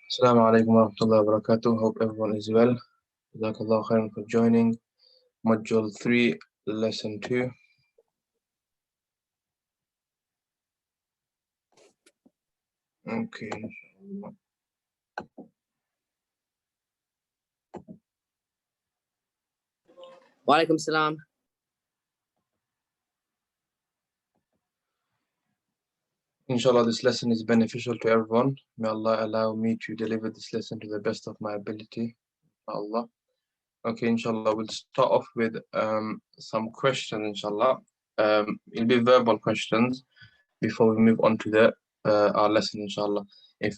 Assalamu alaikum wa rahmatullahi wa barakatuh. Hope everyone is well. Jazakallah khairan for joining Module 3, Lesson 2. Okay. Wa alaikum salam. Inshallah, this lesson is beneficial to everyone. May Allah allow me to deliver this lesson to the best of my ability. Allah. Okay, inshallah, we'll start off with some questions, inshallah. It'll be verbal questions before we move on to the our lesson, inshallah. If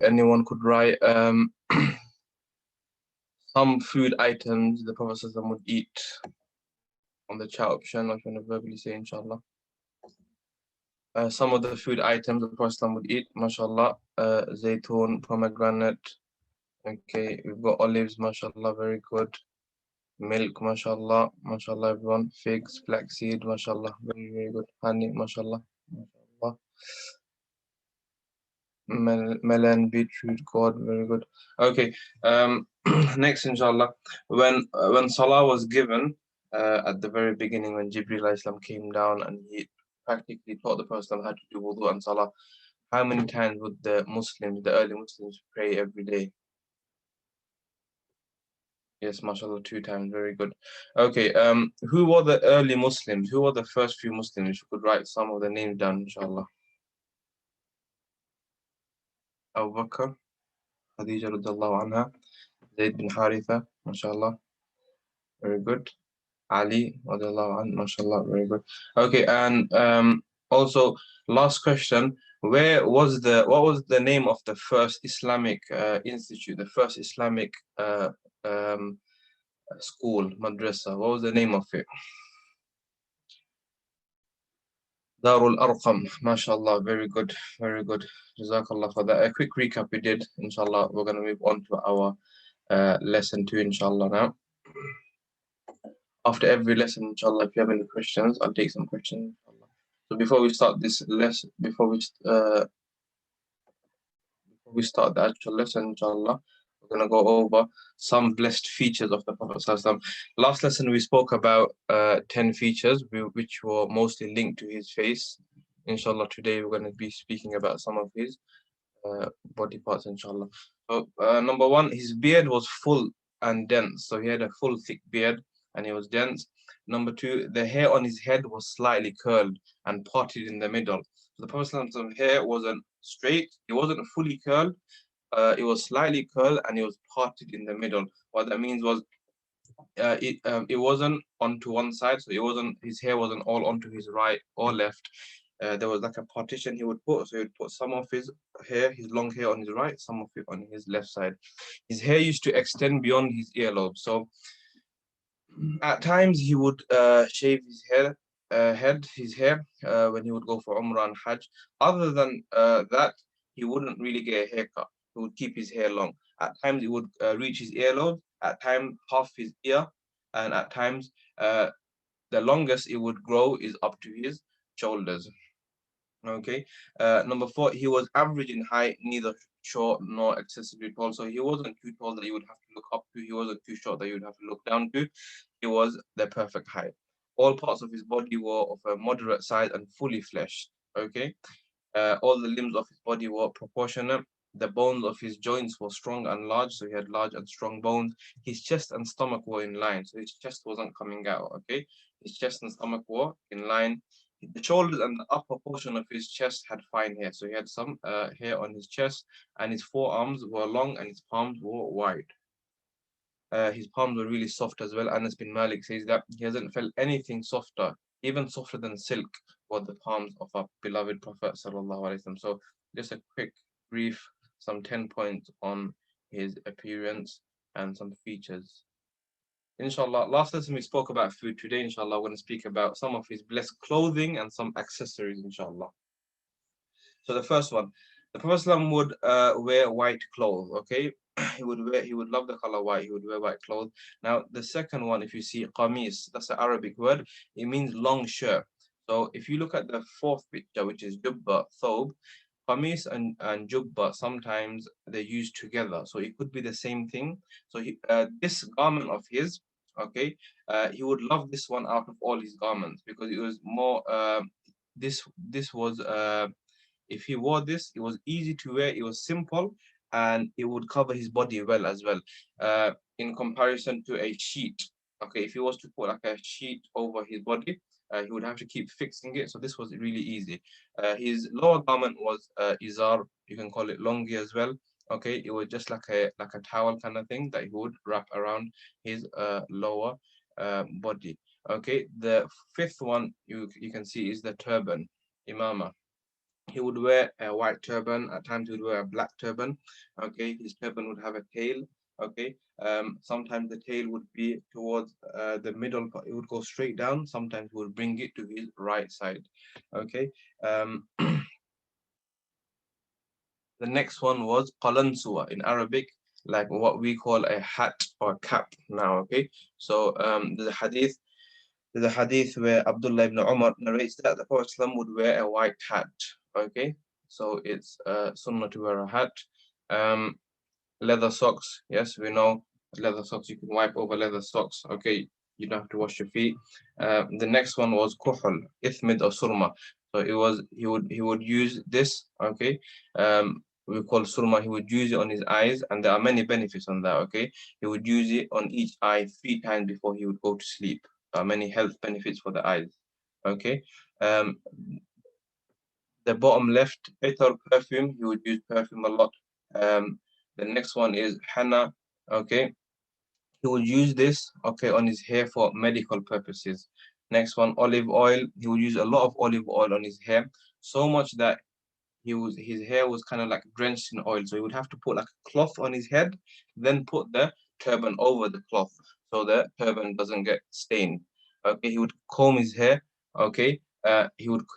anyone could write some food items the Prophet would eat on the chat option, I'm going to verbally say, inshallah. Some of the food items the Prophet would eat, mashallah, zaytun, pomegranate. Okay, we've got olives, mashallah, very good. Milk, mashallah, mashallah, everyone. Figs, flaxseed, mashallah, very, very good. Honey, mashallah, mashallah. Melon, beetroot, gourd, very good. Okay, next, inshallah, when Salah was given at the very beginning, when Jibreel Islam came down and he practically taught the Prophet how to do wudu and Salah, how many times would the early Muslims, pray every day? Yes, mashallah, 2 times, very good. Okay, who were the early Muslims? Who were the first few Muslims? You could write some of the names down, inshallah. Abu Bakr, Khadija radiallahu anha, Zayd bin Haritha, mashallah, very good. Ali radiallahu anhu, mashallah, very good. Okay, and also last question, what was the name of the first Islamic institute, the first Islamic school, madrasa? What was the name of it? Darul Arqam, mashallah, very good, very good. Jazakallah for that. A quick recap we did, inshallah. We're going to move on to our lesson 2, inshallah, now. After every lesson, inshallah, if you have any questions, I'll take some questions, inshallah. So before we start this lesson, before we start the actual lesson, inshallah, we're going to go over some blessed features of the Prophet ﷺ. Last lesson we spoke about 10 features which were mostly linked to his face. Inshallah, today we're going to be speaking about some of his body parts, inshallah. So number 1, his beard was full and dense. So he had a full thick beard and he was dense. Number 2, the hair on his head was slightly curled and parted in the middle. So the Prophet's hair wasn't straight, it wasn't fully curled, it was slightly curled and it was parted in the middle. What that means was it wasn't onto one side, so his hair wasn't all onto his right or left. There was like a partition he would put, so he would put some of his long hair on his right, some of it on his left side. His hair used to extend beyond his earlobe, so at times he would shave his hair when he would go for Umrah and Hajj. Other than that, he wouldn't really get a haircut. He would keep his hair long. At times it would reach his earlobe, at times half his ear, and at times the longest it would grow is up to his shoulders. Okay. Number 4, he was average in height, neither short nor excessively tall. So he wasn't too tall that you would have to look up to. He wasn't too short that you would have to look down to. He was the perfect height. All parts of his body were of a moderate size and fully fleshed. Okay. All the limbs of his body were proportionate. The bones of his joints were strong and large, so he had large and strong bones. His chest and stomach were in line, so his chest wasn't coming out. Okay, his chest and stomach were in line. The shoulders and the upper portion of his chest had fine hair, so he had some hair on his chest, and his forearms were long and his palms were wide. His palms were really soft as well. Anas bin Malik says that he hasn't felt anything softer, even softer than silk, were the palms of our beloved Prophet sallallahu alaihi wasallam. So just a quick brief, some 10 points on his appearance and some features. Inshallah, last lesson we spoke about food. Today, inshallah, we're going to speak about some of his blessed clothing and some accessories, inshallah. So the first one, the Prophet ﷺ would wear white clothes, okay? He would love the color white, he would wear white clothes. Now, the second one, if you see qamis, that's an Arabic word, it means long shirt. So if you look at the 4th picture, which is jubba, thobe, 𝗃mise and 𝗃𝗵 sometimes they're used together, so it could be the same thing. So this garment of his, okay, he would love this one out of all his garments because it was more. This was if he wore this, it was easy to wear. It was simple and it would cover his body well as well. In comparison to a sheet, okay, if he was to put like a sheet over his body, he would have to keep fixing it. So this was really easy. His lower garment was izar. You can call it longi as well. Okay, it was just like a towel kind of thing that he would wrap around his lower body. Okay, the fifth one you can see is the turban, imama. He would wear a white turban. At times he would wear a black turban. Okay, his turban would have a tail. Okay, sometimes the tail would be towards the middle. It would go straight down. Sometimes he would bring it to his right side. Okay. The next one was qalansuwa in Arabic, like what we call a hat or cap now. Okay, so there's a hadith where Abdullah ibn Umar narrates that the Prophet would wear a white hat. Okay, so it's sunnah to wear a hat. Leather socks, yes, we know leather socks. You can wipe over leather socks. Okay, you don't have to wash your feet. The next one was kuhul, ithmid or surma. So it was he would use this. Okay, we call surma. He would use it on his eyes, and there are many benefits on that. Okay, he would use it on each eye 3 times before he would go to sleep. Many health benefits for the eyes. Okay, the bottom left, ether perfume. He would use perfume a lot. The next one is henna. Okay, he would use this, okay, on his hair for medical purposes. Next one, olive oil. He would use a lot of olive oil on his hair, so much that his hair was kind of like drenched in oil. So he would have to put like a cloth on his head, then put the turban over the cloth so the turban doesn't get stained. Okay, he would comb his hair. Okay,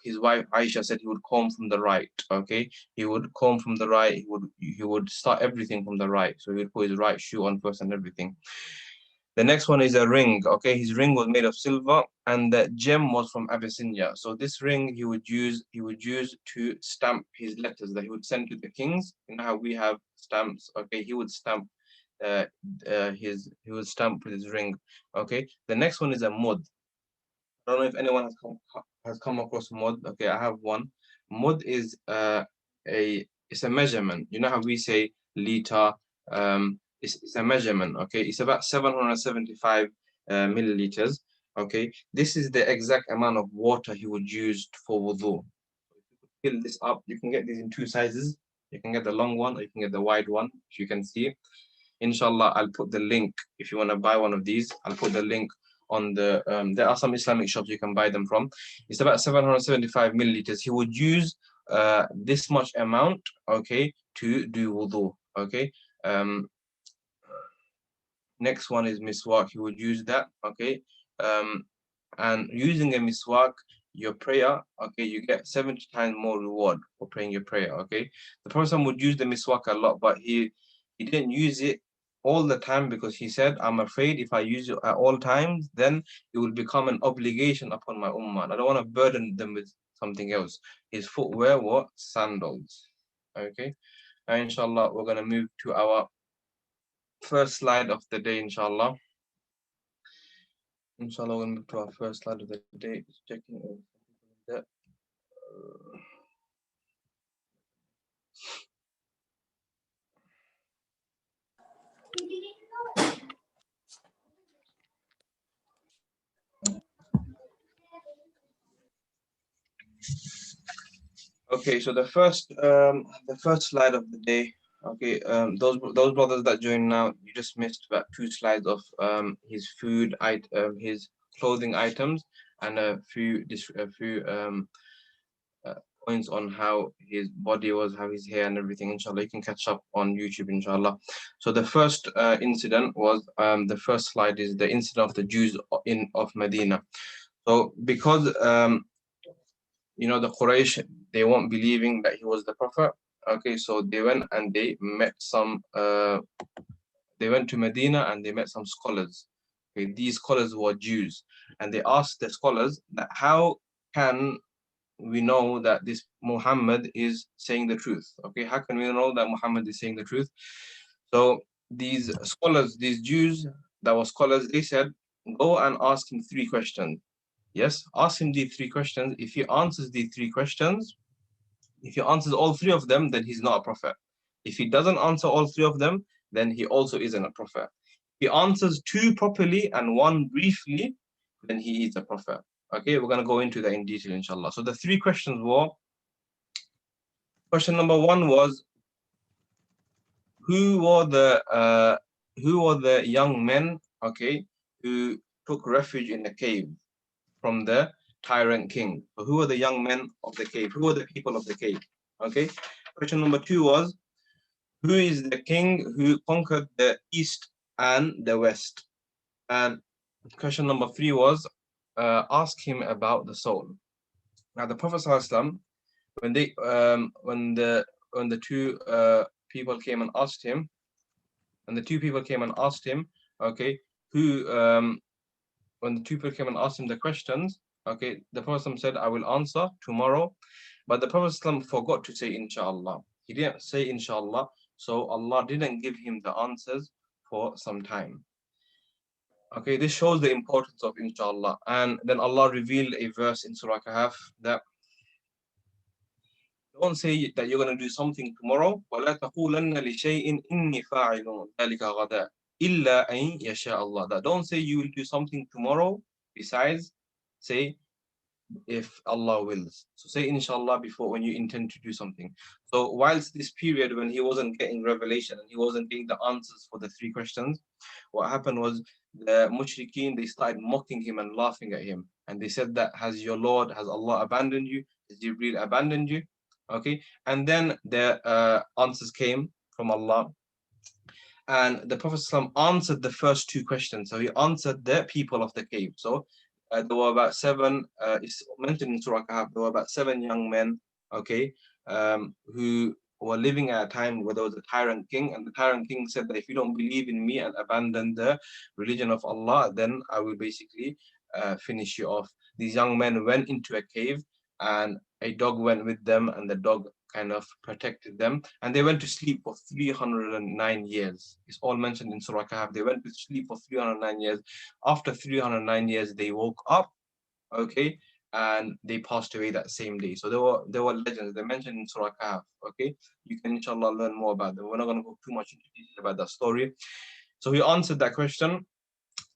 his wife Aisha said he would comb from the right. Okay, he would comb from the right. He would start everything from the right. So he would put his right shoe on first and everything. The next one is a ring. Okay, his ring was made of silver, and the gem was from Abyssinia. So this ring he would use to stamp his letters that he would send to the kings. You know how we have stamps. Okay, he would stamp he would stamp with his ring. Okay, the next one is a mud. I don't know if anyone has come across mud. Okay, I have one. Mud is it's a measurement. You know how we say liter. It's a measurement. Okay, it's about 775 milliliters. Okay, this is the exact amount of water he would use for wudu. Fill this up. You can get these in 2 sizes. You can get the long one or you can get the wide one, if you can see. Inshallah, I'll put the link. If you want to buy one of these, I'll put the link on the there are some Islamic shops you can buy them from. It's about 775 milliliters. He would use this much amount, okay, to do wudu. Okay. Next one is miswak. He would use that. Okay. And using a miswak, your prayer, okay, you get 70 times more reward for praying your prayer. Okay. The Prophet would use the miswak a lot, but he didn't use it all the time because he said, I'm afraid if I use it at all times, then it will become an obligation upon my ummah. I don't want to burden them with something else. His footwear were sandals. Okay. And inshallah, we're going to move to our first slide of the day, inshallah. Inshallah, we'll move to our first slide of the day. Just checking that. Okay, so the first slide of the day. Okay, those brothers that join now, you just missed about 2 slides of his his clothing items, and a few points on how his body was, how his hair and everything. Inshallah, you can catch up on YouTube, inshallah. So the first incident was the first slide is the incident of the Jews of Medina. So because the Quraysh, they weren't believing that he was the Prophet. Okay, so they went and they met they went to Medina and they met some scholars. Okay, these scholars were Jews, and they asked the scholars that how can we know that this Muhammad is saying the truth? Okay, how can we know that Muhammad is saying the truth? So these scholars, these Jews that were scholars, they said, go and ask him 3 questions. Yes, ask him the 3 questions. If he answers the 3 questions, if he answers all 3 of them, then he's not a prophet. If he doesn't answer all 3 of them, then he also isn't a prophet. If he answers 2 properly and 1 briefly, then he is a prophet. Okay, we're going to go into that in detail, inshallah. So the 3 questions were, question number 1 was, who were the young men, okay, who took refuge in a cave from the tyrant king? So who were the young men of the cave? Who were the people of the cave? Okay. Question number 2 was, who is the king who conquered the east and the west? And question number 3 was, ask him about the soul. Now the Prophet ﷺ, when the 2 people came and asked him, okay, who when the 2 people came and asked him the questions, okay, the Prophet said, I will answer tomorrow. But the Prophet forgot to say inshallah. He didn't say inshallah, so Allah didn't give him the answers for some time. Okay, this shows the importance of inshallah. And then Allah revealed a verse in Surah Kaafiroon that don't say that you're going to do something tomorrow. وَلَا تَقُولَنَّ لِشَيْءٍ إِنِّي فَاعِلٌ ذَلِكَ غَدًا إِلَّا أَن يَشَاءَ اللَّهُ. That don't say you will do something tomorrow, besides say if Allah wills. So say inshallah before when you intend to do something. So whilst this period when he wasn't getting revelation and he wasn't getting the answers for the 3 questions, what happened was the Mushrikeen, they started mocking him and laughing at him. And they said that, has your Lord, has Allah abandoned you? Has Jibreel abandoned you? Okay, and then the answers came from Allah. And the Prophet ﷺ answered the first 2 questions. So he answered the people of the cave. So there were about 7, it's mentioned in Surah Kaafiroon, there were about 7 young men, okay, who were living at a time where there was a tyrant king, and the tyrant king said that if you don't believe in me and abandon the religion of Allah, then I will basically finish you off. These young men went into a cave, and a dog went with them, and the dog kind of protected them, and they went to sleep for 309 years. It's all mentioned in Surah Kaafiroon. They went to sleep for 309 years. After 309 years, they woke up, okay, and they passed away that same day. So there were legends. They mentioned in Surah Kaafiroon, okay. You can inshallah learn more about them. We're not going to go too much into detail about that story. So he answered that question.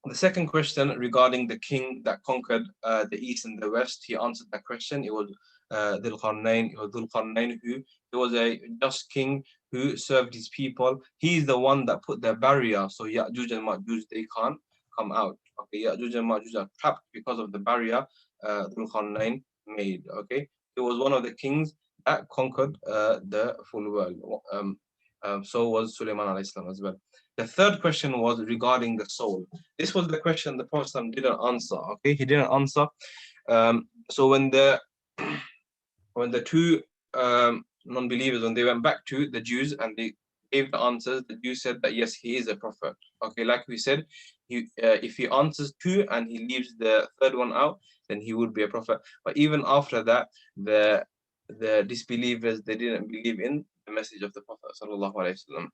The second question regarding the king that conquered the east and the west, he answered that question. It was 𝗃 who, he was a just king who served his people. He is the one that put the barrier, so Ya'juj and Ma'juj, they can't come out. Okay, Ya'juj and Ma'juj are trapped because of the barrier 𝗃 made. Okay, he was one of the kings that conquered the full world. So was Sulaiman alayhi salam as well. The third question was regarding the soul. This was the question the Prophet didn't answer. Okay, he didn't answer. So when the 2 non-believers, when they went back to the Jews and they gave the answers, the Jews said that yes, he is a prophet. Okay, like we said, if he answers 2 and he leaves the 3rd one out, then he would be a prophet. But even after that, the disbelievers, they didn't believe in the message of the Prophet sallallahu alaihi wasallam.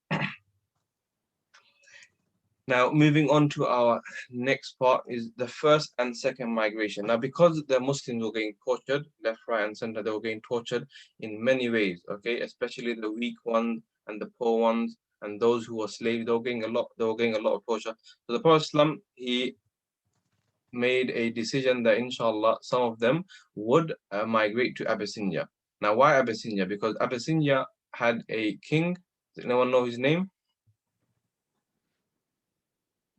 Now, moving on to our next part is the first and second migration. Now, because the Muslims were getting tortured, left, right, and center, they were getting tortured in many ways, okay? Especially the weak ones and the poor ones and those who were slaves, they were getting a lot of torture. So the Prophet ﷺ, he made a decision that inshallah some of them would migrate to Abyssinia. Now, why Abyssinia? Because Abyssinia had a king. Does anyone know his name?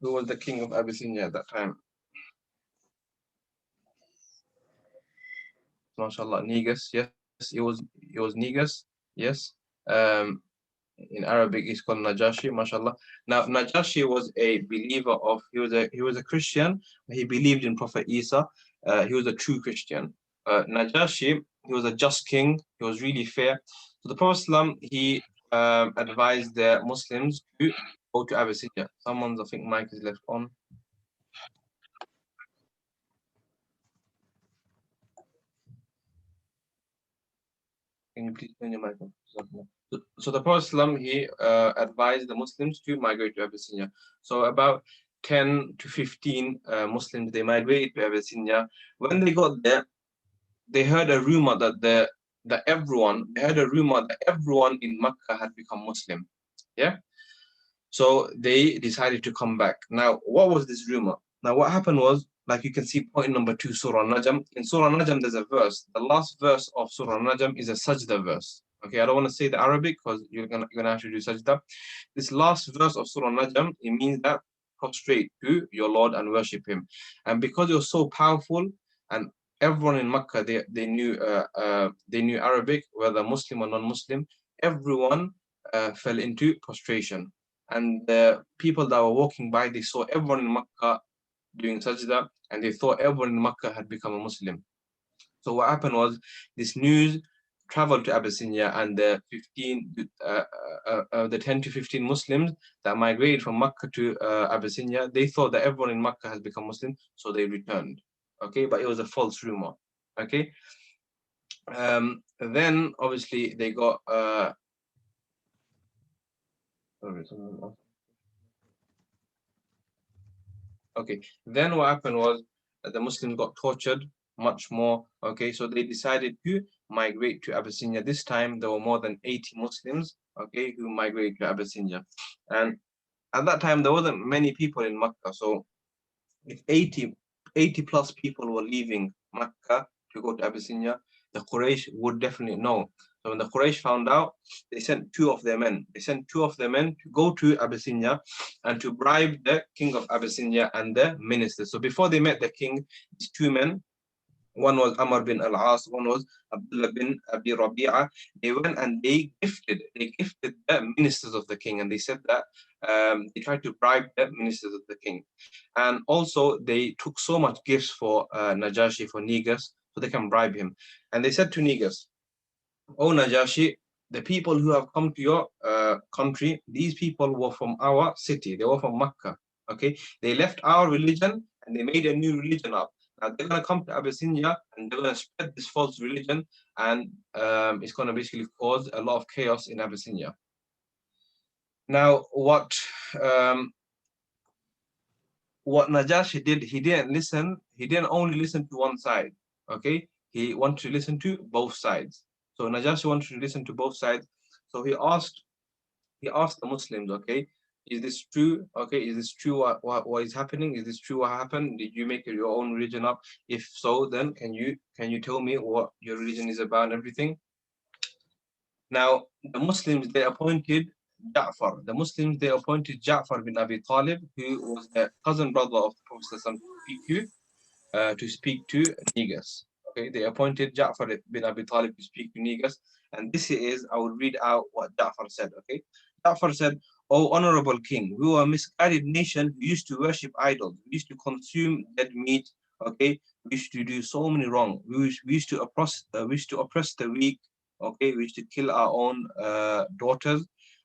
Who was the king of Abyssinia at that time? MashaAllah, Negus. Yes, it was Negus. Yes. In Arabic, it's called Najashi. MashaAllah. Now, Najashi was a believer of. He was a Christian. He believed in Prophet Isa. He was a true Christian. Najashi, he was a just king. He was really fair. So the Prophet ﷺ, he advised the Muslims to go to Abyssinia. Someone's, I think, mic is left on. Can you please turn your mic on? So the Prophet ﷺ, he advised the Muslims to migrate to Abyssinia. So about 10 to 15 Muslims, they migrated to Abyssinia. When they got there, they heard a rumor that everyone in Mecca had become Muslim. Yeah. So they decided to come back. Now, what was this rumor? Now, what happened was, like you can see, point number 2, Surah Najm. In Surah Najm, there's a verse. The last verse of Surah Najm is a sajda verse. Okay, I don't want to say the Arabic because you're gonna have to do sajda. This last verse of Surah Najm, it means that prostrate to your Lord and worship Him. And because it was so powerful, and everyone in Makkah they knew Arabic, whether Muslim or non-Muslim, everyone fell into prostration. And the people that were walking by, they saw everyone in Makkah doing sajda, and they thought everyone in Makkah had become a Muslim. So what happened was, this news traveled to Abyssinia, and the 10 to 15 Muslims that migrated from Makkah to Abyssinia, they thought that everyone in Makkah has become Muslim, so they returned. Okay, but it was a false rumor. Okay, then obviously they got okay, then what happened was that the Muslims got tortured much more. Okay, so they decided to migrate to Abyssinia. This time there were more than 80 Muslims, okay, who migrated to Abyssinia. And at that time there wasn't many people in Makkah. So if 80 plus people were leaving Makkah to go to Abyssinia, the Quraysh would definitely know. So when the Quraysh found out, they sent two of their men. They sent two of their men to go to Abyssinia and to bribe the king of Abyssinia and the ministers. So before they met the king, these two men, one was Amr bin al-As, one was Abdullah bin Abi Rabi'a. They went and they gifted the ministers of the king, and they said that they tried to bribe the ministers of the king. And also they took so much gifts for Najashi, for Negus, so they can bribe him. And they said to Negus, "Oh Najashi, the people who have come to your country, these people were from our city, they were from Makkah. Okay, they left our religion and they made a new religion up. Now they're going to come to Abyssinia and they're going to spread this false religion, and it's going to basically cause a lot of chaos in Abyssinia." Now, what Najashi did, he didn't listen. He didn't only listen to one side. Okay, he wanted to listen to both sides. So Najashi wanted to listen to both sides. So he asked the Muslims, okay, is this true? Okay, is this true what is happening? Is this true what happened? Did you make your own religion up? If so, then can you tell me what your religion is about and everything? Now, the Muslims, they appointed Ja'far. The Muslims, they appointed Ja'far bin Abi Talib, who was the cousin brother of the Prophet to speak to Negus. Okay, they appointed Ja'far bin Abi Talib to speak to Negus. And this is, I will read out what Ja'far said. Okay, Ja'far said, "O honorable king, we were a misguided nation who used to worship idols. We used to consume dead meat. Okay, we used to do so many wrong. We used to oppress the weak. Okay, we used to kill our own daughters.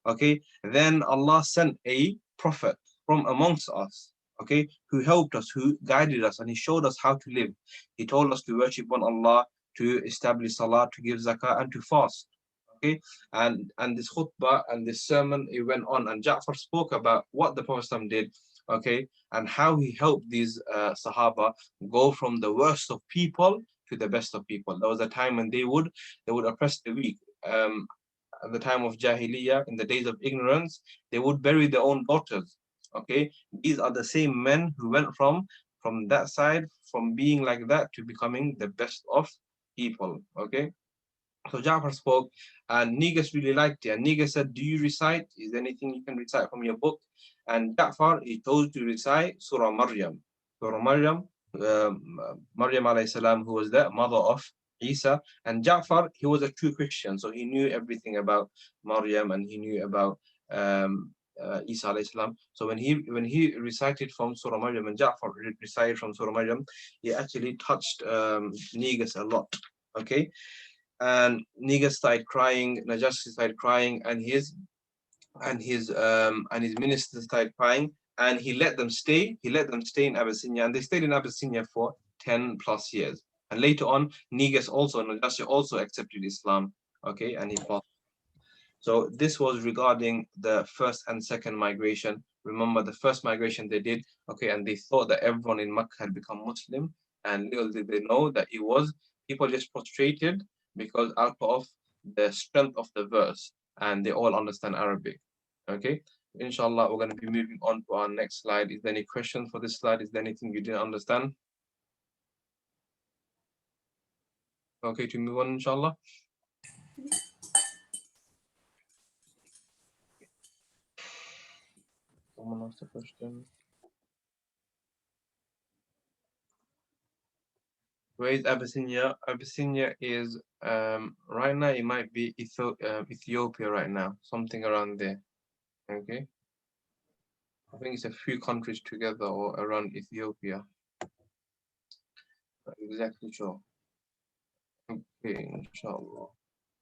Okay, then Allah sent a prophet from amongst us, okay, who helped us, who guided us, and he showed us how to live. He told us to worship one Allah, to establish salah, to give zakah, and to fast." Okay, and this khutbah and this sermon, it went on, and Ja'far spoke about what the Prophet did, okay, and how he helped these Sahaba go from the worst of people to the best of people. There was a time when they would oppress the weak. At the time of Jahiliyyah, in the days of ignorance, they would bury their own daughters. Okay, these are the same men who went from that side, from being like that to becoming the best of people. Okay, so Ja'far spoke, and Negus really liked it. And Negus said, "Do you recite? Is there anything you can recite from your book?" And Ja'far, he chose to recite Surah Maryam. Surah Maryam, Maryam alayhi salam, who was the mother of Isa. And Ja'far, he was a true Christian, so he knew everything about Maryam, and he knew about Isa alayhi salam. So when he recited from Surah Maryam, and Ja'far recited from Surah Maryam, he actually touched Negus a lot. Okay, and Negus started crying, Najashi started crying, and his ministers started crying, and he let them stay. He let them stay in Abyssinia, and they stayed in Abyssinia for 10 plus years. And later on, Najashi also accepted Islam. okay, and he passed. So this was regarding the first and second migration. Remember the first migration they did, okay, and they thought that everyone in Makkah had become Muslim, and little did they know that it was people just prostrated because out of the strength of the verse, and they all understand Arabic. Okay, inshallah, we're going to be moving on to our next slide. Is there any question for this slide? Is there anything you didn't understand? Okay, to move on, inshallah. Someone asked a question. Where is Abyssinia? Abyssinia is right now it might be Ethiopia right now, something around there. Okay, I think it's a few countries together or around Ethiopia. Not exactly sure. Okay, inshallah.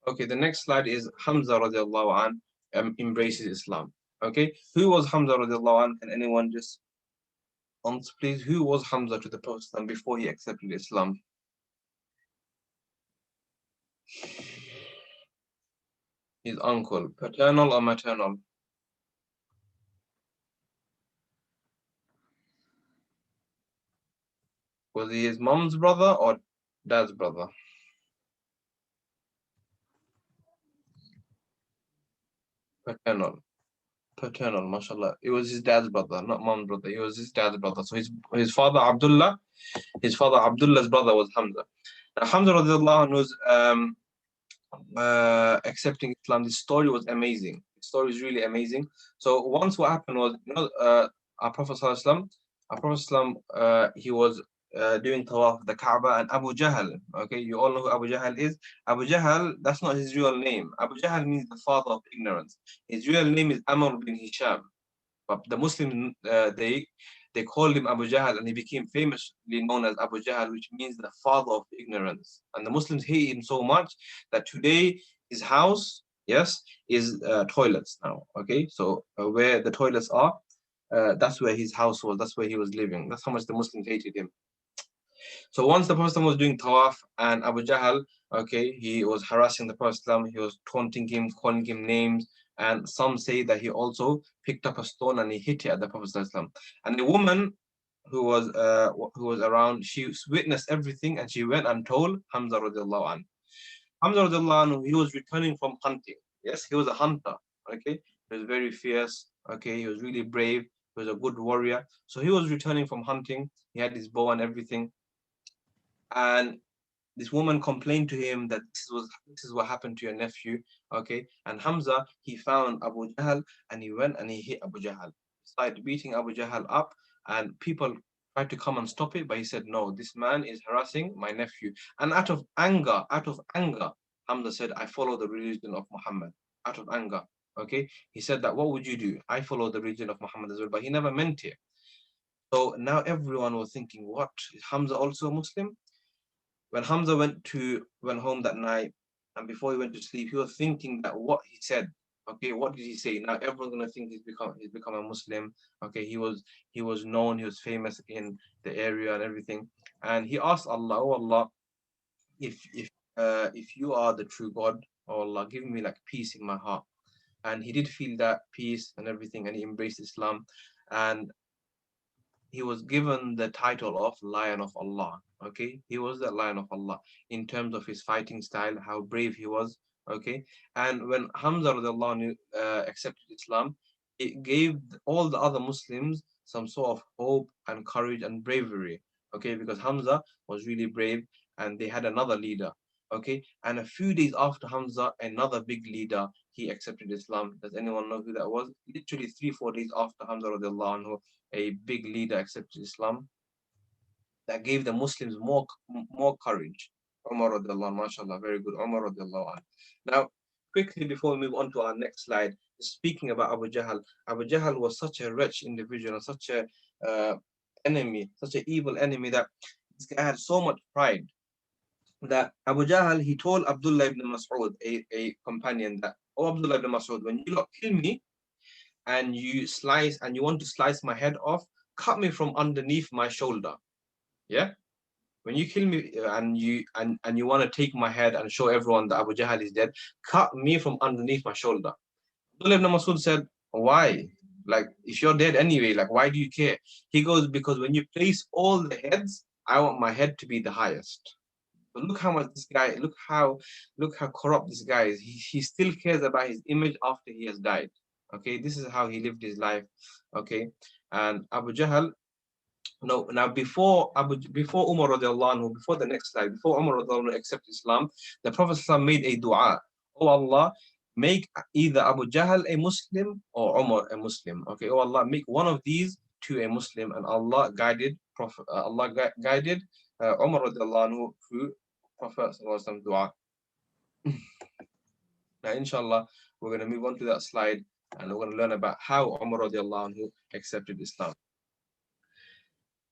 Okay, the next slide is Hamza radiallahu an embraces Islam. Okay, who was Hamza radiallahu an? Can anyone just answer, please? Who was Hamza to the Prophet before he accepted Islam? His uncle, paternal or maternal? Was he his mom's brother or dad's brother? Paternal, mashallah. It was his dad's brother, not mom's brother. It was his dad's brother. So his father Abdullah's brother was Hamza. Now Hamza radiallahu anhu was accepting Islam. This story was amazing. The story is really amazing. So once what happened was, our Prophet ﷺ, he was doing tawaf the Kaaba, and Abu Jahl. Okay, you all know who Abu Jahl is. Abu Jahl, that's not his real name. Abu Jahl means the father of ignorance. His real name is Amr bin Hisham. But the Muslims, they called him Abu Jahl, and he became famously known as Abu Jahl, which means the father of ignorance. And the Muslims hate him so much that today his house, yes, is toilets now. Okay, so where the toilets are, that's where his house was. That's where he was living. That's how much the Muslims hated him. So once the Prophet was doing tawaf, and Abu Jahl, okay, he was harassing the Prophet, he was taunting him, calling him names, and some say that he also picked up a stone and he hit it at the Prophet. And the woman who was around, she witnessed everything, and she went and told Hamza radiallahu anhu. Hamza radiallahu anhu, he was returning from hunting. Yes, he was a hunter. Okay, he was very fierce. Okay, he was really brave. He was a good warrior. So he was returning from hunting. He had his bow and everything. And this woman complained to him that this is what happened to your nephew. Okay, and Hamza, he found Abu Jahl, and he went and he hit Abu Jahl. He started beating Abu Jahl up, and people tried to come and stop it, but he said, no, this man is harassing my nephew. And out of anger, Hamza said, I follow the religion of Muhammad. Out of anger. Okay, he said that, what would you do? I follow the religion of Muhammad as well, but he never meant it. So now everyone was thinking, what, is Hamza also a Muslim? When Hamza went home that night, and before he went to sleep, he was thinking that what he said, okay, what did he say? Now everyone's gonna think he's become a Muslim. Okay, he was known, he was famous in the area and everything. And he asked Allah, oh Allah, if you are the true God, oh Allah, give me like peace in my heart. And he did feel that peace and everything, and he embraced Islam. And he was given the title of Lion of Allah. Okay, he was the Lion of Allah in terms of his fighting style, how brave he was. Okay, and when Hamza accepted Islam, it gave all the other Muslims some sort of hope and courage and bravery. Okay, because Hamza was really brave, and they had another leader. Okay, and a few days after Hamza, another big leader, he accepted Islam. Does anyone know who that was? Literally 3-4 days after Hamza radiallahu anhu, a big leader accepted Islam, that gave the Muslims more courage. Umar radiallahu anhu, mashallah, very good. Umar radiallahu anhu. Now, quickly before we move on to our next slide, speaking about Abu Jahl was such a wretched individual, such a enemy, such an evil enemy, that this guy had so much pride that Abu Jahl, he told Abdullah ibn Mas'ud, a companion, that, oh Abdullah ibn Mas'ud, when you lot kill me, and you want to slice my head off, cut me from underneath my shoulder. Yeah? when you kill me and you want to take my head and show everyone that Abu Jahl is dead, cut me from underneath my shoulder. Abdullah ibn Masud said, why? Like, if you're dead anyway, like, why do you care? He goes, because when you place all the heads, I want my head to be the highest. But look how much this guy, look how corrupt this guy is. He still cares about his image after he has died. Okay, this is how he lived his life. Okay, and Abu Jahl, no, now before Umar radiallahu anhu, before the next slide, before Umar radiallahu anhu accepted Islam, the Prophet made a dua. Oh Allah, make either Abu Jahl a Muslim or Umar a Muslim. Okay, oh Allah, make one of these to a Muslim, and Allah guided guided Umar radiallahu anhu through Prophet dua. Now, inshallah, we're going to move on to that slide, and we're going to learn about how Umar radiallahu anhu accepted Islam.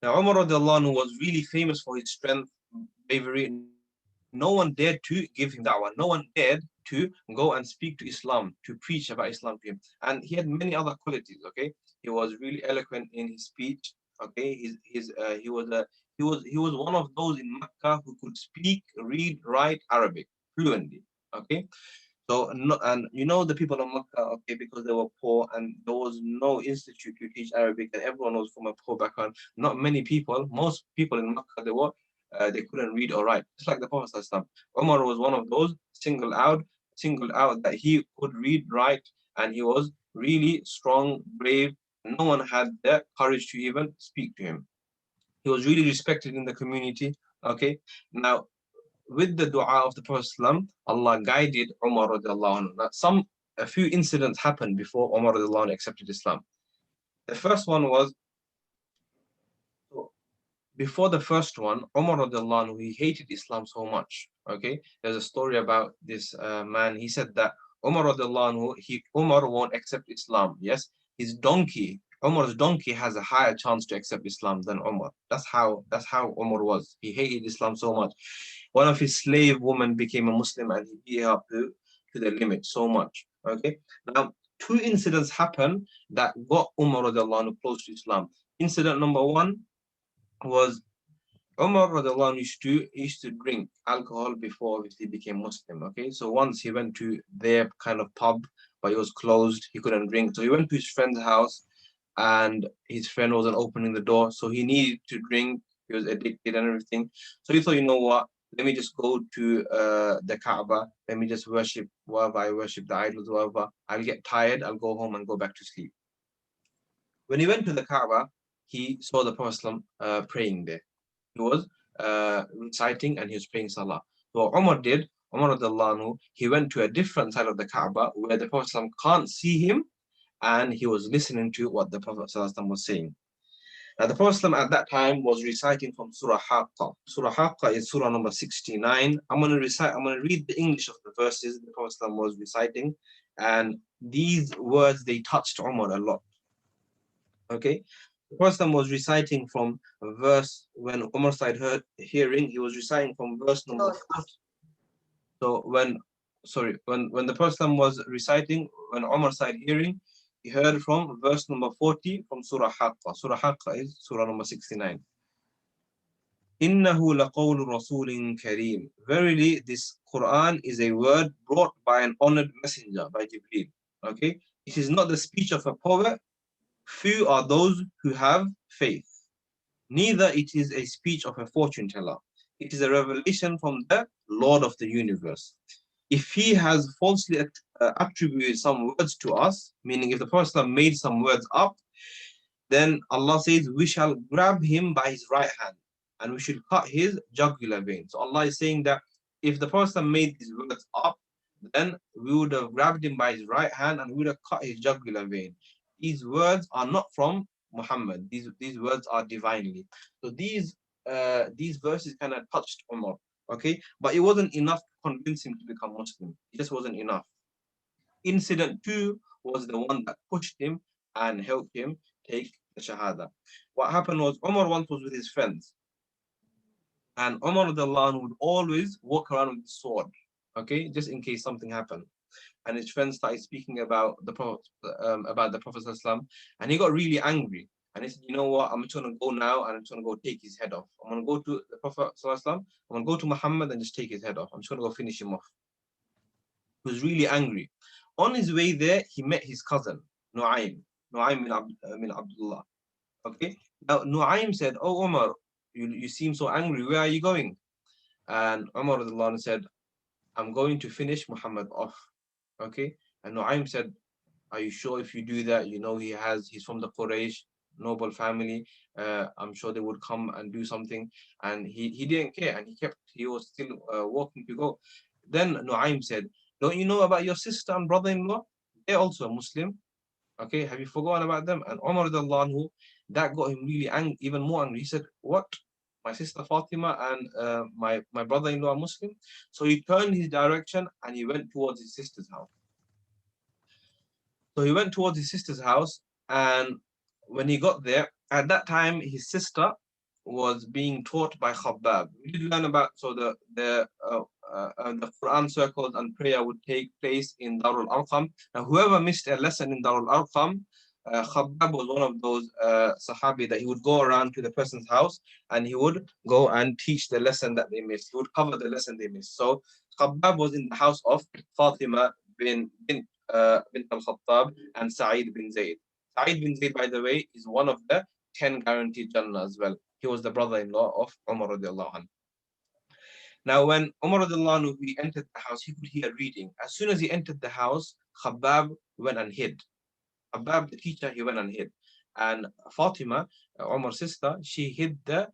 Now, Umar radiallahu anhu was really famous for his strength, bravery. No one dared to give him da'wah. No one dared to go and speak to Islam, to preach about Islam to him. And he had many other qualities. Okay, he was really eloquent in his speech. Okay, he was one of those in Mecca who could speak, read, write Arabic fluently. Okay. So, and you know the people of Makkah, okay, because they were poor and there was no institute to teach Arabic, and everyone was from a poor background. Not many people, most people in Makkah, they couldn't read or write. Just like the Prophet ﷺ. Umar was one of those singled out that he could read, write, and he was really strong, brave. No one had the courage to even speak to him. He was really respected in the community. Okay, now, with the dua of the Prophet ﷺ, Allah guided Umar radiallahu anhu. Now, a few incidents happened before Umar radiallahu anhu accepted Islam. The first one was, before the first one, Umar radiallahu anhu, he hated Islam so much. Okay, there's a story about this man. He said that Umar radiallahu anhu, Umar won't accept Islam. Yes, Umar's donkey has a higher chance to accept Islam than Umar. That's how Umar was. He hated Islam so much. One of his slave women became a Muslim and he beat her up to the limit so much. Okay. Now, two incidents happened that got Umar radiallahu anhu close to Islam. Incident number one was Umar radiallahu anhu used to drink alcohol before he became Muslim. Okay. So once he went to their kind of pub, but it was closed, he couldn't drink. So he went to his friend's house and his friend wasn't opening the door. So he needed to drink. He was addicted and everything. So he thought, you know what? Let me just go to the Kaaba. Let me just worship whatever I worship, the idols, whatever. I'll get tired. I'll go home and go back to sleep. When he went to the Kaaba, he saw the Prophet praying there. He was reciting and he was praying Salah. So what Umar did, Umar radiallahu anhu, he went to a different side of the Kaaba where the Prophet can't see him, and he was listening to what the Prophet was saying. Now, the Prophet at that time was reciting from Surah Kaafiroon. Surah Kaafiroon is Surah number 69. I'm going to read the English of the verses the Prophet was reciting. And these words, they touched Umar a lot. Okay. The Prophet was reciting from a verse, when Umar started hearing, he was reciting from verse number 4. So when the Prophet was reciting, when Umar started hearing, he heard from verse number 40 from Surah Kaafiroon. Surah Kaafiroon is Surah number 69. إِنَّهُ لَقَوْلُ رَسُولٍ كَرِيمٍ. Verily, this Quran is a word brought by an honored messenger, by Jibreel. Okay? It is not the speech of a poet. Few are those who have faith. Neither it is a speech of a fortune teller. It is a revelation from the Lord of the universe. If he has falsely attributed some words to us, meaning if the Prophet made some words up, then Allah says, we shall grab him by his right hand and we should cut his jugular vein. So Allah is saying that if the Prophet made these words up, then we would have grabbed him by his right hand and we would have cut his jugular vein. These words are not from Muhammad. These words are divinely. So these verses kind of touched Umar. Okay, but it wasn't enough to convince him to become Muslim. It just wasn't enough. Incident 2 was the one that pushed him and helped him take the Shahada. What happened was, Umar once was with his friends, and Umar would always walk around with his sword, okay, just in case something happened. And his friends started speaking about the Prophet, and he got really angry. And he said, you know what, I'm just going to go now and I'm just going to go take his head off. I'm going to go to the Prophet ﷺ, I'm going to go to Muhammad and just take his head off. I'm just going to go finish him off. He was really angry. On his way there, he met his cousin, Nu'aym bin Abdullah. Okay. Now, Nu'aym said, oh, Umar, you seem so angry. Where are you going? And Umar said, I'm going to finish Muhammad off. Okay. And Nu'aym said, are you sure if you do that, you know, he's from the Quraysh, noble family. I'm sure they would come and do something. And he didn't care, and he was still walking to go. Then Nu'aym said, don't you know about your sister and brother-in-law? They're also a Muslim. Okay, have you forgotten about them? And Umar anhu, that got him really angry, even more angry. He said, what? My sister Fatima and my brother-in-law are Muslim? So he turned his direction and he went towards his sister's house. So he went towards his sister's house, and when he got there, at that time his sister was being taught by Khabbab. We did learn about, so the Quran circles and prayer would take place in Darul Arqam. Now whoever missed a lesson in Darul Arqam, Khabbab was one of those Sahabi that he would go around to the person's house and he would go and teach the lesson that they missed. He would cover the lesson they missed. So Khabbab was in the house of Fatima bint al-Khattab and Sa'id bin Zayd. Sa'id bin Zayd, by the way, is one of the 10 guaranteed Jannah as well. He was the brother-in-law of Umar radiallahu anhu. Now, when Umar radiallahu anhu, he entered the house, he could hear reading. As soon as he entered the house, Khabbab went and hid. Khabbab, the teacher, he went and hid. And Fatima, Umar's sister, she hid the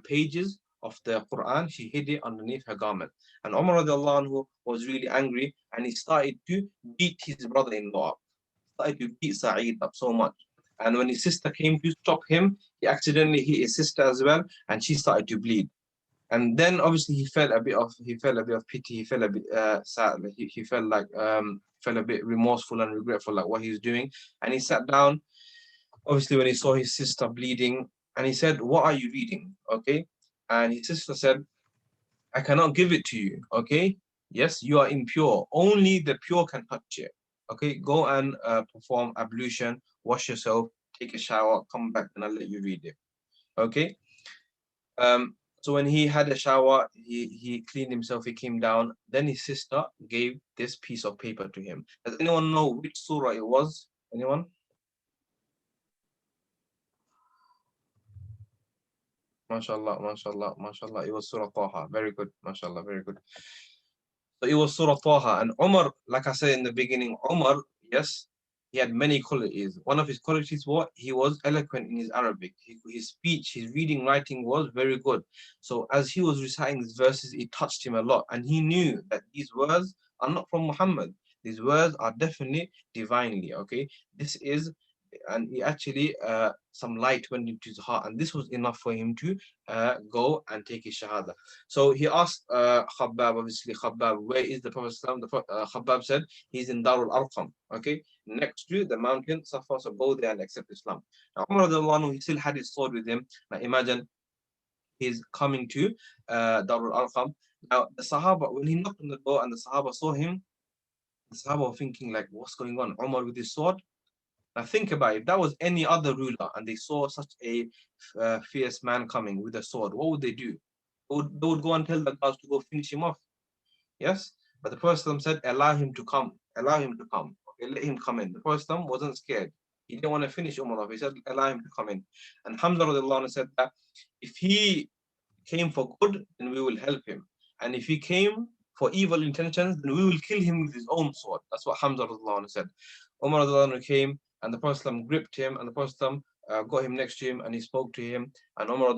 pages of the Quran, she hid it underneath her garment. And Umar radiallahu anhu was really angry, and he started to beat his brother-in-law up. Started to beat Sa'id up so much. And when his sister came to stop him, he accidentally hit his sister as well, and she started to bleed. And then obviously he felt a bit of pity. He felt a bit sad. He felt like felt a bit remorseful and regretful, like what he was doing. And he sat down. Obviously, when he saw his sister bleeding, and he said, "What are you reading?" Okay, and his sister said, "I cannot give it to you." Okay, yes, you are impure. Only the pure can touch it. Okay, go and perform ablution, wash yourself, take a shower, come back, and I'll let you read it. Okay. So when he had a shower, he cleaned himself, he came down. Then his sister gave this piece of paper to him. Does anyone know which surah it was? Anyone? MashaAllah, MashaAllah, MashaAllah. It was Surah Taha. Very good. MashaAllah, very good. So it was Surah Taha. And Umar, like I said in the beginning, Umar, yes, he had many qualities. One of his qualities was he was eloquent in his Arabic. His speech, his reading, writing was very good. So as he was reciting these verses, it touched him a lot. And he knew that these words are not from Muhammad. These words are definitely divinely, okay? This is, and he actually, some light went into his heart. And this was enough for him to go and take his Shahada. So he asked Khabbab, obviously, Khabbab, where is the Prophet? Khabbab said, he's in Darul Arqam, okay, next to the mountain Safa, so go there and accept Islam. Now, Umar, he still had his sword with him. Now, imagine he's coming to Darul Arqam. Now, the Sahaba, when he knocked on the door and the Sahaba saw him, the Sahaba were thinking, like, what's going on? Umar with his sword? Now, think about it. If that was any other ruler and they saw such a fierce man coming with a sword, what would they do? They would go and tell the guards to go finish him off. Yes? But the Prophet said, allow him to come. Allow him to come. Okay, let him come in. The Prophet wasn't scared. He didn't want to finish Umar off. He said, allow him to come in. And Hamzah said that if he came for good, then we will help him. And if he came for evil intentions, then we will kill him with his own sword. That's what Hamzah said. Umar came, and the Prophet gripped him, and the Prophet got him next to him, and he spoke to him. And Umar,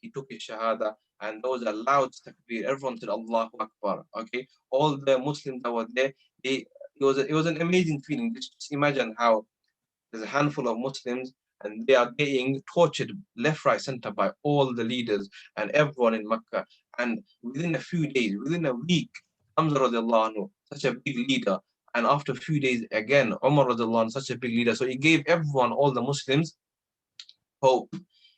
he took his Shahada, and those are loud takbir. Everyone said Allahu Akbar. Okay, all the Muslims that were there, it was an amazing feeling. Just imagine how there's a handful of Muslims and they are getting tortured left, right, center by all the leaders and everyone in Mecca. And within a few days, within a week, Hamzah radiallahu anhu, such a big leader, and after a few days again, Umar radiallahu anhu, such a big leader. So he gave everyone, all the Muslims, hope.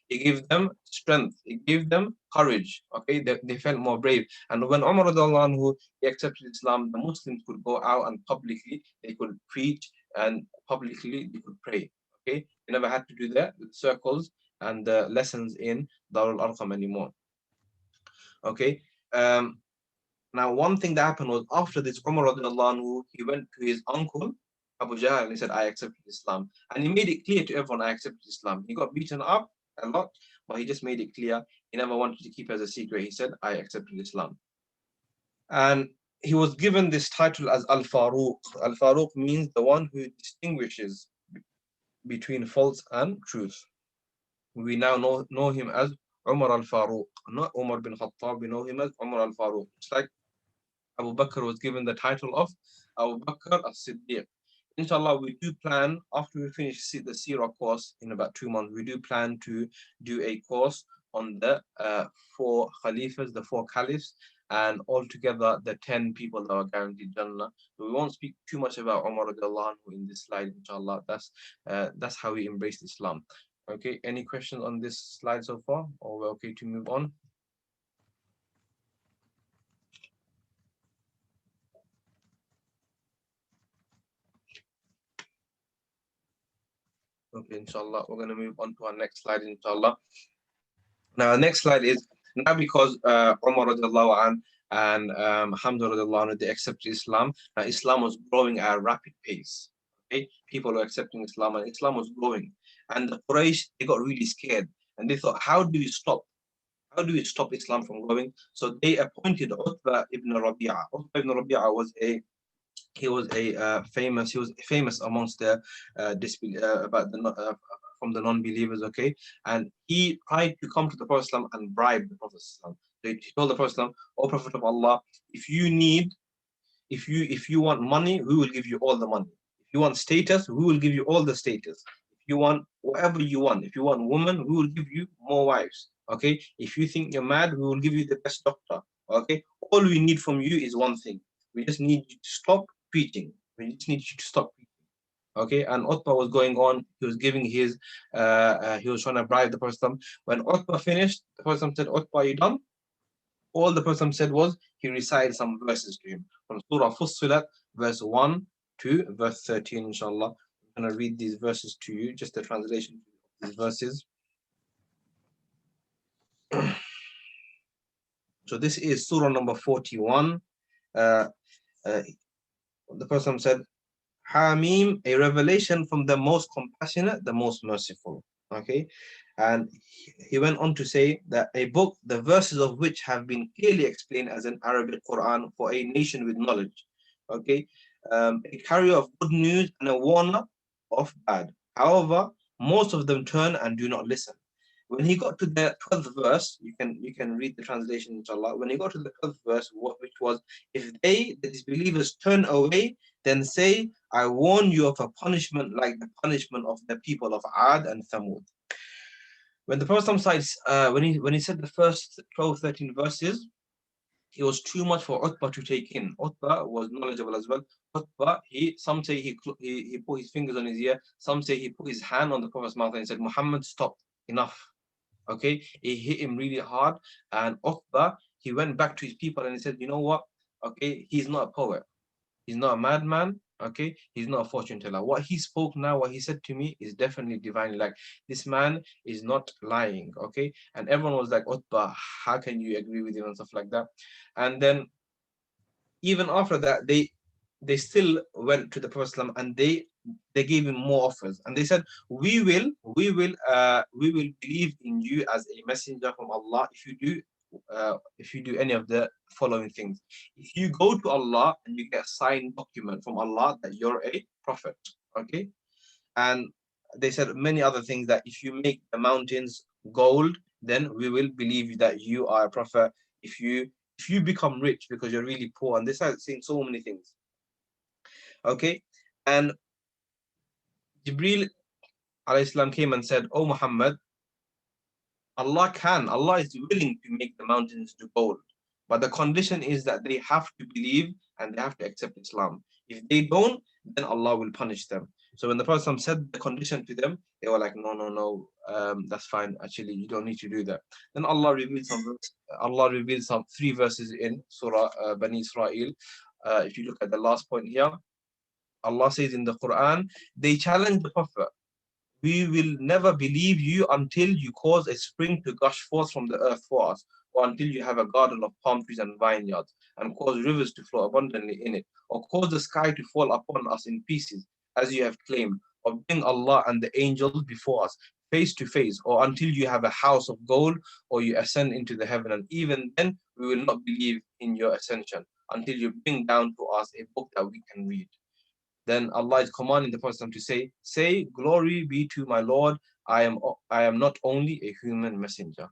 He gave them strength. He gave them courage. Okay, they felt more brave. And when Umar radiallahu anhu, he accepted Islam, the Muslims could go out and publicly they could preach and publicly they could pray. Okay, You never had to do the circles and the lessons in Darul Arqam anymore. Okay. Now, one thing that happened was after this, Umar radiallahu anhu, he went to his uncle Abu Jahl and he said, I accepted Islam. And he made it clear to everyone, I accepted Islam. He got beaten up a lot, but he just made it clear. He never wanted to keep it as a secret. He said, I accepted Islam. And he was given this title as Al-Faruq. Al-Faruq means the one who distinguishes between false and truth. We now know him as Umar al-Faruq, not Umar bin Khattab. We know him as Umar al-Faruq. It's like Abu Bakr was given the title of Abu Bakr as-Siddiq. Inshallah, we do plan, after we finish the Seerah course in about 2 months, we do plan to do a course on the 4 Khalifas, the 4 Caliphs, and altogether the 10 people that are guaranteed Jannah. So we won't speak too much about Umar radiallahu anhu in this slide, inshallah. That's how we embraced Islam. Okay, any questions on this slide so far, or we're okay to move on? Okay, inshallah, we're going to move on to our next slide, inshallah. Now, the next slide is now because Umar radiallahu anh and Hamzah radiallahu anh, they accepted Islam. Now, Islam was growing at a rapid pace. Okay, people were accepting Islam, and Islam was growing. And the Quraysh, they got really scared, and they thought, how do we stop? How do we stop Islam from growing? So they appointed 𝗃𝗏 ibn Rabi'a. 𝗃𝗏 ibn Rabi'a was famous amongst the from the non-believers, okay, and he tried to come to the Prophet and bribe the Prophet. So he told the Prophet, O Prophet of Allah, if you want money, we will give you all the money. If you want status, we will give you all the status. If you want whatever you want, if you want women, we will give you more wives. Okay, if you think you're mad, we will give you the best doctor. Okay, all we need from you is one thing. We just need you to stop preaching. We just need you to stop preaching. Okay, and 𝗃𝗏 was going on. He was giving his, he was trying to bribe the Prophet. When 𝗃𝗏 finished, the Prophet said, 𝗃𝗏, are you done? All the Prophet said was, he recited some verses to him from Surah 𝗃ص verse 1 to verse 13, inshallah. I'm going to read these verses to you, just the translation of these verses. So this is Surah number 41. The Prophet said, Hamim, a revelation from the most compassionate, the most merciful. Okay, and he went on to say that a book, the verses of which have been clearly explained as an Arabic Quran for a nation with knowledge. Okay, a carrier of good news and a warner of bad. However, most of them turn and do not listen. When he got to the 12th verse, you can read the translation, inshallah. When he got to the 12th verse, which was, if they, the disbelievers, turn away, then say, I warn you of a punishment like the punishment of the people of Ad and Thamud. When the Prophet when he said the first 12, 13 verses, it was too much for 𝗃𝗏 to take in. 𝗃𝗏 was knowledgeable as well. 𝗃𝗏, some say he put his fingers on his ear, some say he put his hand on the Prophet's mouth and said, Muhammad, stop, enough. Okay, he hit him really hard, and 𝗃𝗏, he went back to his people and he said, you know what? Okay, he's not a poet, he's not a madman. Okay, he's not a fortune teller. What he spoke now, what he said to me, is definitely divine. Like, this man is not lying. Okay, and everyone was like, 𝗃𝗏, how can you agree with him and stuff like that? And then even after that, they still went to the Prophet and they gave him more offers, and they said, we will believe in you as a messenger from Allah if you do any of the following things. If you go to Allah and you get a signed document from Allah that you're a prophet. Okay, and they said many other things, that if you make the mountains gold, then we will believe that you are a prophet. If you become rich because you're really poor, and they started saying so many things. Okay, and Jibril alayhi salam came and said, oh Muhammad, Allah is willing to make the mountains to gold, but the condition is that they have to believe and they have to accept Islam. If they don't, then Allah will punish them. So when the Prophet said the condition to them, they were like, no, that's fine, actually you don't need to do that. Then Allah revealed some 3 verses in Surah Bani Israel. If you look at the last point here, Allah says in the Quran, they challenged the Prophet. we will never believe you until you cause a spring to gush forth from the earth for us, or until you have a garden of palm trees and vineyards, and cause rivers to flow abundantly in it, or cause the sky to fall upon us in pieces, as you have claimed, or bring Allah and the angels before us, face to face, or until you have a house of gold, or you ascend into the heaven, and even then we will not believe in your ascension, until you bring down to us a book that we can read. Then Allah is commanding the Prophet to say, glory be to my Lord, I am not only a human messenger.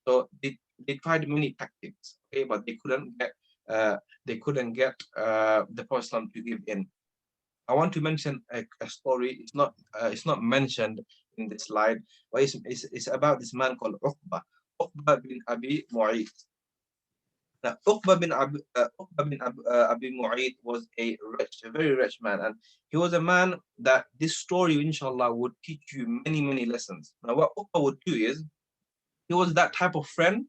So they tried many tactics, okay, but they couldn't get the Prophet to give in. I want to mention a story. It's not mentioned in this slide, but it's about this man called Uqba bin Abi Mu'ayt. Now, Uqba bin Abi Mu'ayt was a very rich man, and he was a man that this story, inshallah, would teach you many, many lessons. Now, what Uqba would do is, he was that type of friend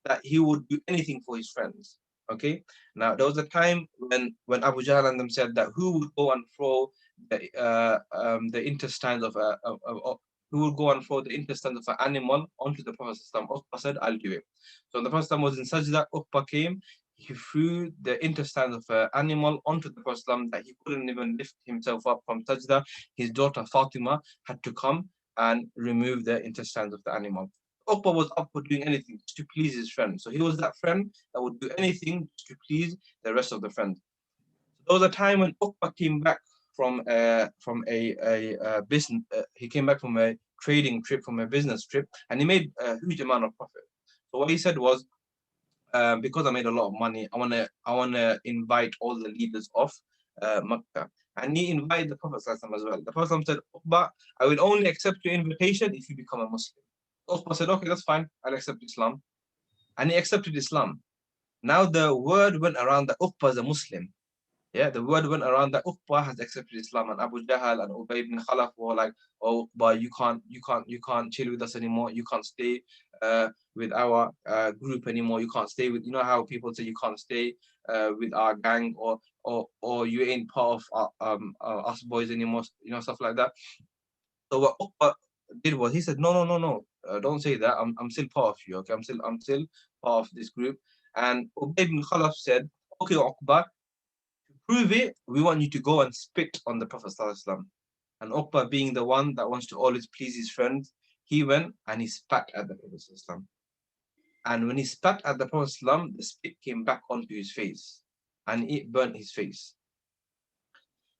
that he would do anything for his friends. Okay. Now, there was a time when Abu Jahl and them said that who would go and throw the intestines of who would go and throw the intestines of an animal onto the Prophet. Uqba said, I'll do it. So the Prophet was in sajda, Uqba came, he threw the intestines of an animal onto the Prophet that he couldn't even lift himself up from sajda. His daughter Fatima had to come and remove the intestines of the animal. Uqba was up for doing anything just to please his friend. So he was that friend that would do anything to please the rest of the friends. So there was a time when Uqba came back from a business. He came back from a trading trip, from a business trip, and he made a huge amount of profit. So what he said was, because I made a lot of money, I wanna invite all the leaders of Makkah. And he invited the Prophet as well. The Prophet said, Uqba, I will only accept your invitation if you become a Muslim. Uqba said, okay, that's fine, I'll accept Islam. And he accepted Islam. Now the word went around that Uqba is a Muslim. Yeah, the word went around that Uqba has accepted Islam, and Abu Jahl and Ubay ibn Khalaf were like, oh, but you can't chill with us anymore. You can't stay with our group anymore. You can't stay with, you know how people say you can't stay with our gang, or you ain't part of us boys anymore. You know, stuff like that. So what Uqba did was he said, no, don't say that. I'm still part of you. Okay, I'm still part of this group. And Ubay ibn Khalaf said, okay, Uqba, to prove it, we want you to go and spit on the Prophet ﷺ. And Uqba, being the one that wants to always please his friends, he went and he spat at the Prophet ﷺ. And when he spat at the Prophet ﷺ, the spit came back onto his face and it burnt his face.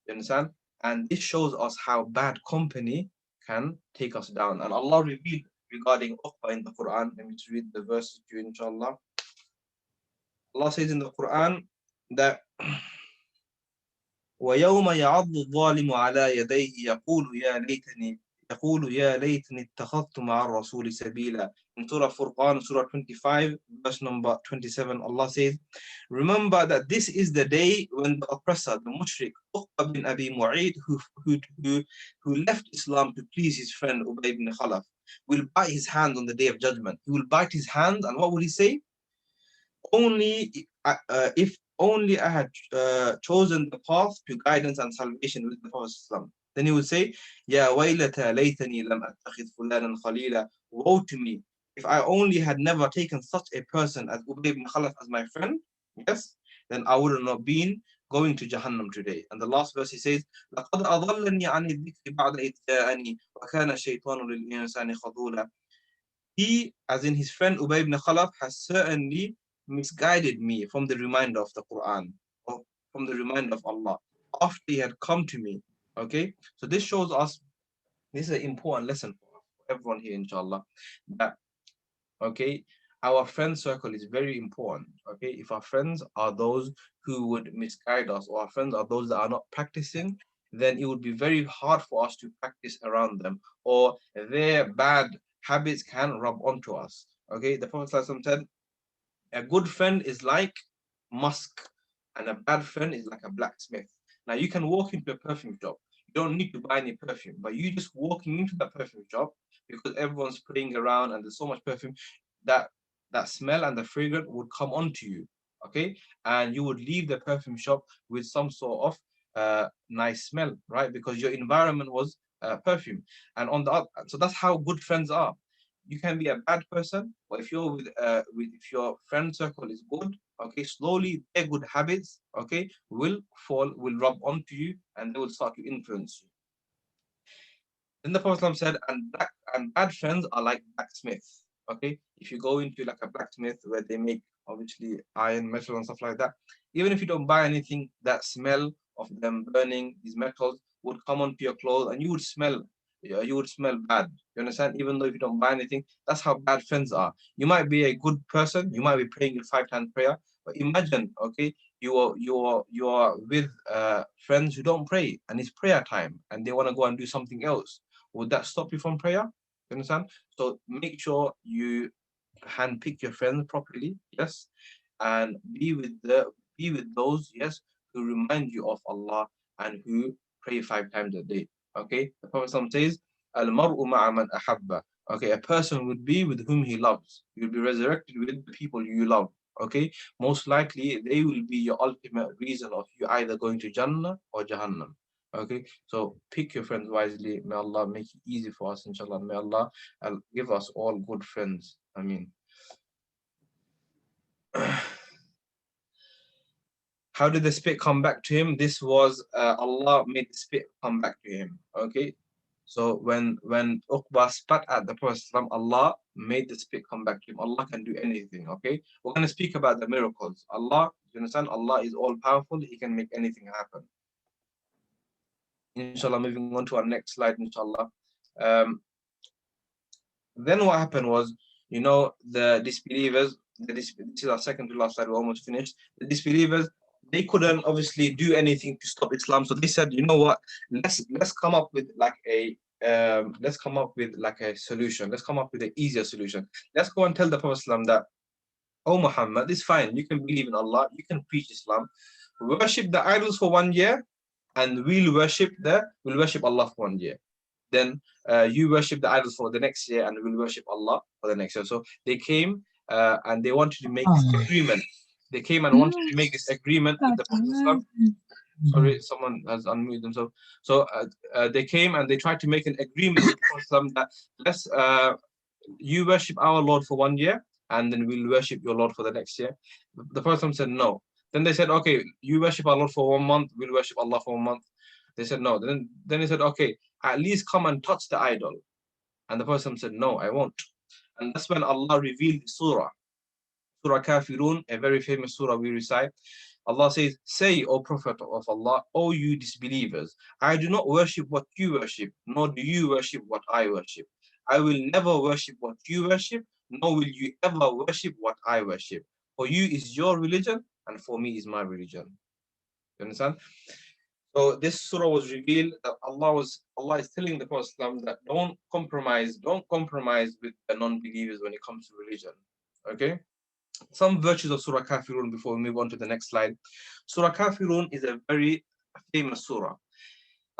You understand? And this shows us how bad company can take us down. And Allah revealed regarding Uqba in the Quran. Let me just read the verses to you, inshallah. Allah says in the Quran that وَيَوْمَ يَعَضُّ الظَّالِمُ عَلَى يَدَيْهِ يقول يا ليتني اتخذت مع الرسول سبيلا. In Surah Furqan, Surah 25, verse number 27, Allah says, remember that this is the day when the oppressor, the mushrik, Uqba bin Abi Mu'ayt, who left Islam to please his friend Ubay ibn Khalaf, will bite his hand on the day of judgment. He will bite his hand, and what will he say? If only I had chosen the path to guidance and salvation with the Prophet. Then he would say, Ya waylata laytani lam attakhidh fulanan khalila. Woe to me, if I only had never taken such a person as Ubay ibn Khalaf as my friend, yes, then I would have not been going to Jahannam today. And the last verse he says, لَقَدْ أَضَلَّنِي عَنِ الذِّكْرِ بَعْدَ إِذْ جَاءَنِي وَكَانَ الشَّيْطَانُ لِلْإِنسَانِ خَذُولًا. He, as in his friend Ubay ibn Khalaf, has certainly misguided me from the reminder of the Quran, or from the reminder of Allah, after he had come to me. Okay, so this shows us, this is an important lesson for everyone here, inshallah, that, okay, our friend circle is very important. Okay, if our friends are those who would misguide us, or our friends are those that are not practicing, then it would be very hard for us to practice around them, or their bad habits can rub onto us. Okay, the Prophet ﷺ said, a good friend is like musk, and a bad friend is like a blacksmith. Now, you can walk into a perfume shop. You don't need to buy any perfume, but you just walking into that perfume shop, because everyone's spraying around and there's so much perfume, that smell and the fragrance would come onto you. Okay, and you would leave the perfume shop with some sort of nice smell, right? Because your environment was perfume. And on the other, so that's how good friends are. You can be a bad person, but if you're with if your friend circle is good, okay, slowly their good habits, okay, will rub onto you, and they will start to influence you. Then the Prophet said, and bad friends are like blacksmiths. Okay, if you go into like a blacksmith where they make obviously iron, metal, and stuff like that, even if you don't buy anything, that smell of them burning these metals would come onto your clothes, and you would smell. You would smell bad. You understand? Even though if you don't buy anything, that's how bad friends are. You might be a good person. You might be praying your 5 times prayer, but imagine, okay, you are with friends who don't pray, and it's prayer time, and they want to go and do something else. Would that stop you from prayer? You understand? So make sure you handpick your friends properly, yes, and be with those, yes, who remind you of Allah and who pray 5 times a day. Okay, the Prophet says, "Al-mar'u ma'a man ahabba." Okay, a person would be with whom he loves. You'll be resurrected with the people you love. Okay, most likely they will be your ultimate reason of you either going to Jannah or Jahannam. Okay, so pick your friends wisely. May Allah make it easy for us, inshallah. May Allah give us all good friends. I mean, how did the spit come back to him? This was Allah made the spit come back to him. Okay, so when 𝗃𝗶 spat at the Prophet, Allah made the spit come back to him. Allah can do anything. Okay, we're going to speak about the miracles. Allah, you understand? Allah is all powerful. He can make anything happen. Inshallah, moving on to our next slide, inshallah. Then what happened was, you know, the disbelievers, this is our second to last slide, we're almost finished. The disbelievers, they couldn't obviously do anything to stop Islam. So they said, you know what, let's come up with like a solution. Let's come up with an easier solution. Let's go and tell the Prophet that, oh Muhammad, it's fine. You can believe in Allah, you can preach Islam. Worship the idols for 1 year, and we'll worship Allah for 1 year. Then you worship the idols for the next year, and we'll worship Allah for the next year. So they came and they wanted to make this agreement. They came and wanted to make this agreement with the Prophet. Sorry, someone has unmuted themselves. So they came and they tried to make an agreement with the Prophet that let's you worship our Lord for 1 year, and then we'll worship your Lord for the next year. The Prophet said no. Then they said, okay, you worship our Lord for 1 month, we'll worship Allah for 1 month. They said no. Then he said, okay, at least come and touch the idol. And the Prophet said, no, I won't. And that's when Allah revealed the Surah Kaafiroon, a very famous surah we recite. Allah says, say, O Prophet of Allah, O you disbelievers, I do not worship what you worship, nor do you worship what I worship. I will never worship what you worship, nor will you ever worship what I worship. For you is your religion, and for me is my religion. You understand? So this surah was revealed that Allah is telling the Prophet that don't compromise with the non-believers when it comes to religion. Okay? Some virtues of Surah Kaafiroon before we move on to the next slide. Surah Kaafiroon is a very famous surah.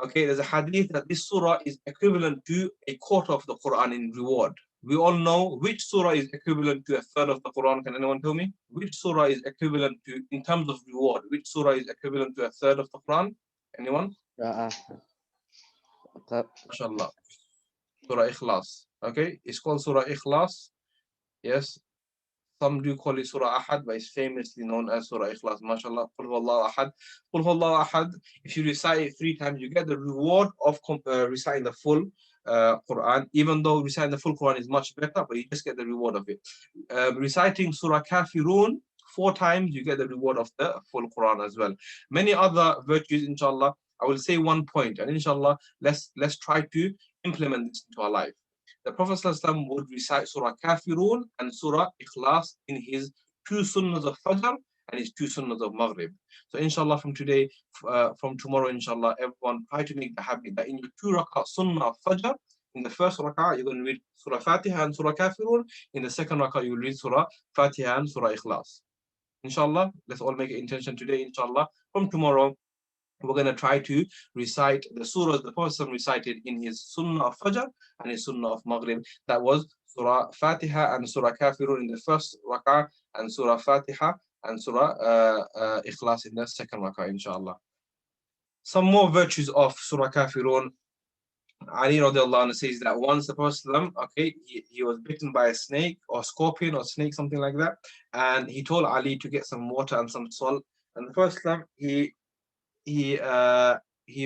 Okay, there's a hadith that this surah is equivalent to a quarter of the Quran in reward. We all know which surah is equivalent to a third of the Quran. Can anyone tell me? Which surah is equivalent to, in terms of reward, which surah is equivalent to a third of the Quran? Anyone? MashaAllah. Surah Ikhlas. Okay, it's called Surah Ikhlas. Yes. Some do call it Surah Ahad, but it's famously known as Surah Ikhlas. MashaAllah. Qul huwallahu ahad. Qul huwallahu ahad. If you recite it 3 times, you get the reward of reciting the full Quran. Even though reciting the full Quran is much better, but you just get the reward of it. Reciting Surah Kaafiroon 4 times, you get the reward of the full Quran as well. Many other virtues, inshallah. I will say 1 point, and inshallah, let's try to implement this into our life. The Prophet ﷺ would recite Surah Kaafiroon and Surah Ikhlas in his 2 sunnahs of Fajr and his 2 sunnahs of Maghrib. So inshallah, from tomorrow, inshallah, everyone try to make the habit that in your 2 rak'ah sunnah of Fajr, in the first rak'ah, you're going to read Surah Fatiha and Surah Kaafiroon. In the second rak'ah, you will read Surah Fatiha and Surah Ikhlas. Inshallah, let's all make an intention today, inshallah. From tomorrow, we're going to try to recite the surahs the Prophet recited in his Sunnah of Fajr and his Sunnah of Maghrib. That was Surah Fatiha and Surah Kaafiroon in the first rak'ah, and Surah Fatiha and Surah Ikhlas in the second rak'ah, inshallah. Some more virtues of Surah Kaafiroon. Ali radiallahu anhu says that once the Prophet, okay, he was bitten by a snake or scorpion or snake, something like that, and he told Ali to get some water and some salt. And the Prophet, he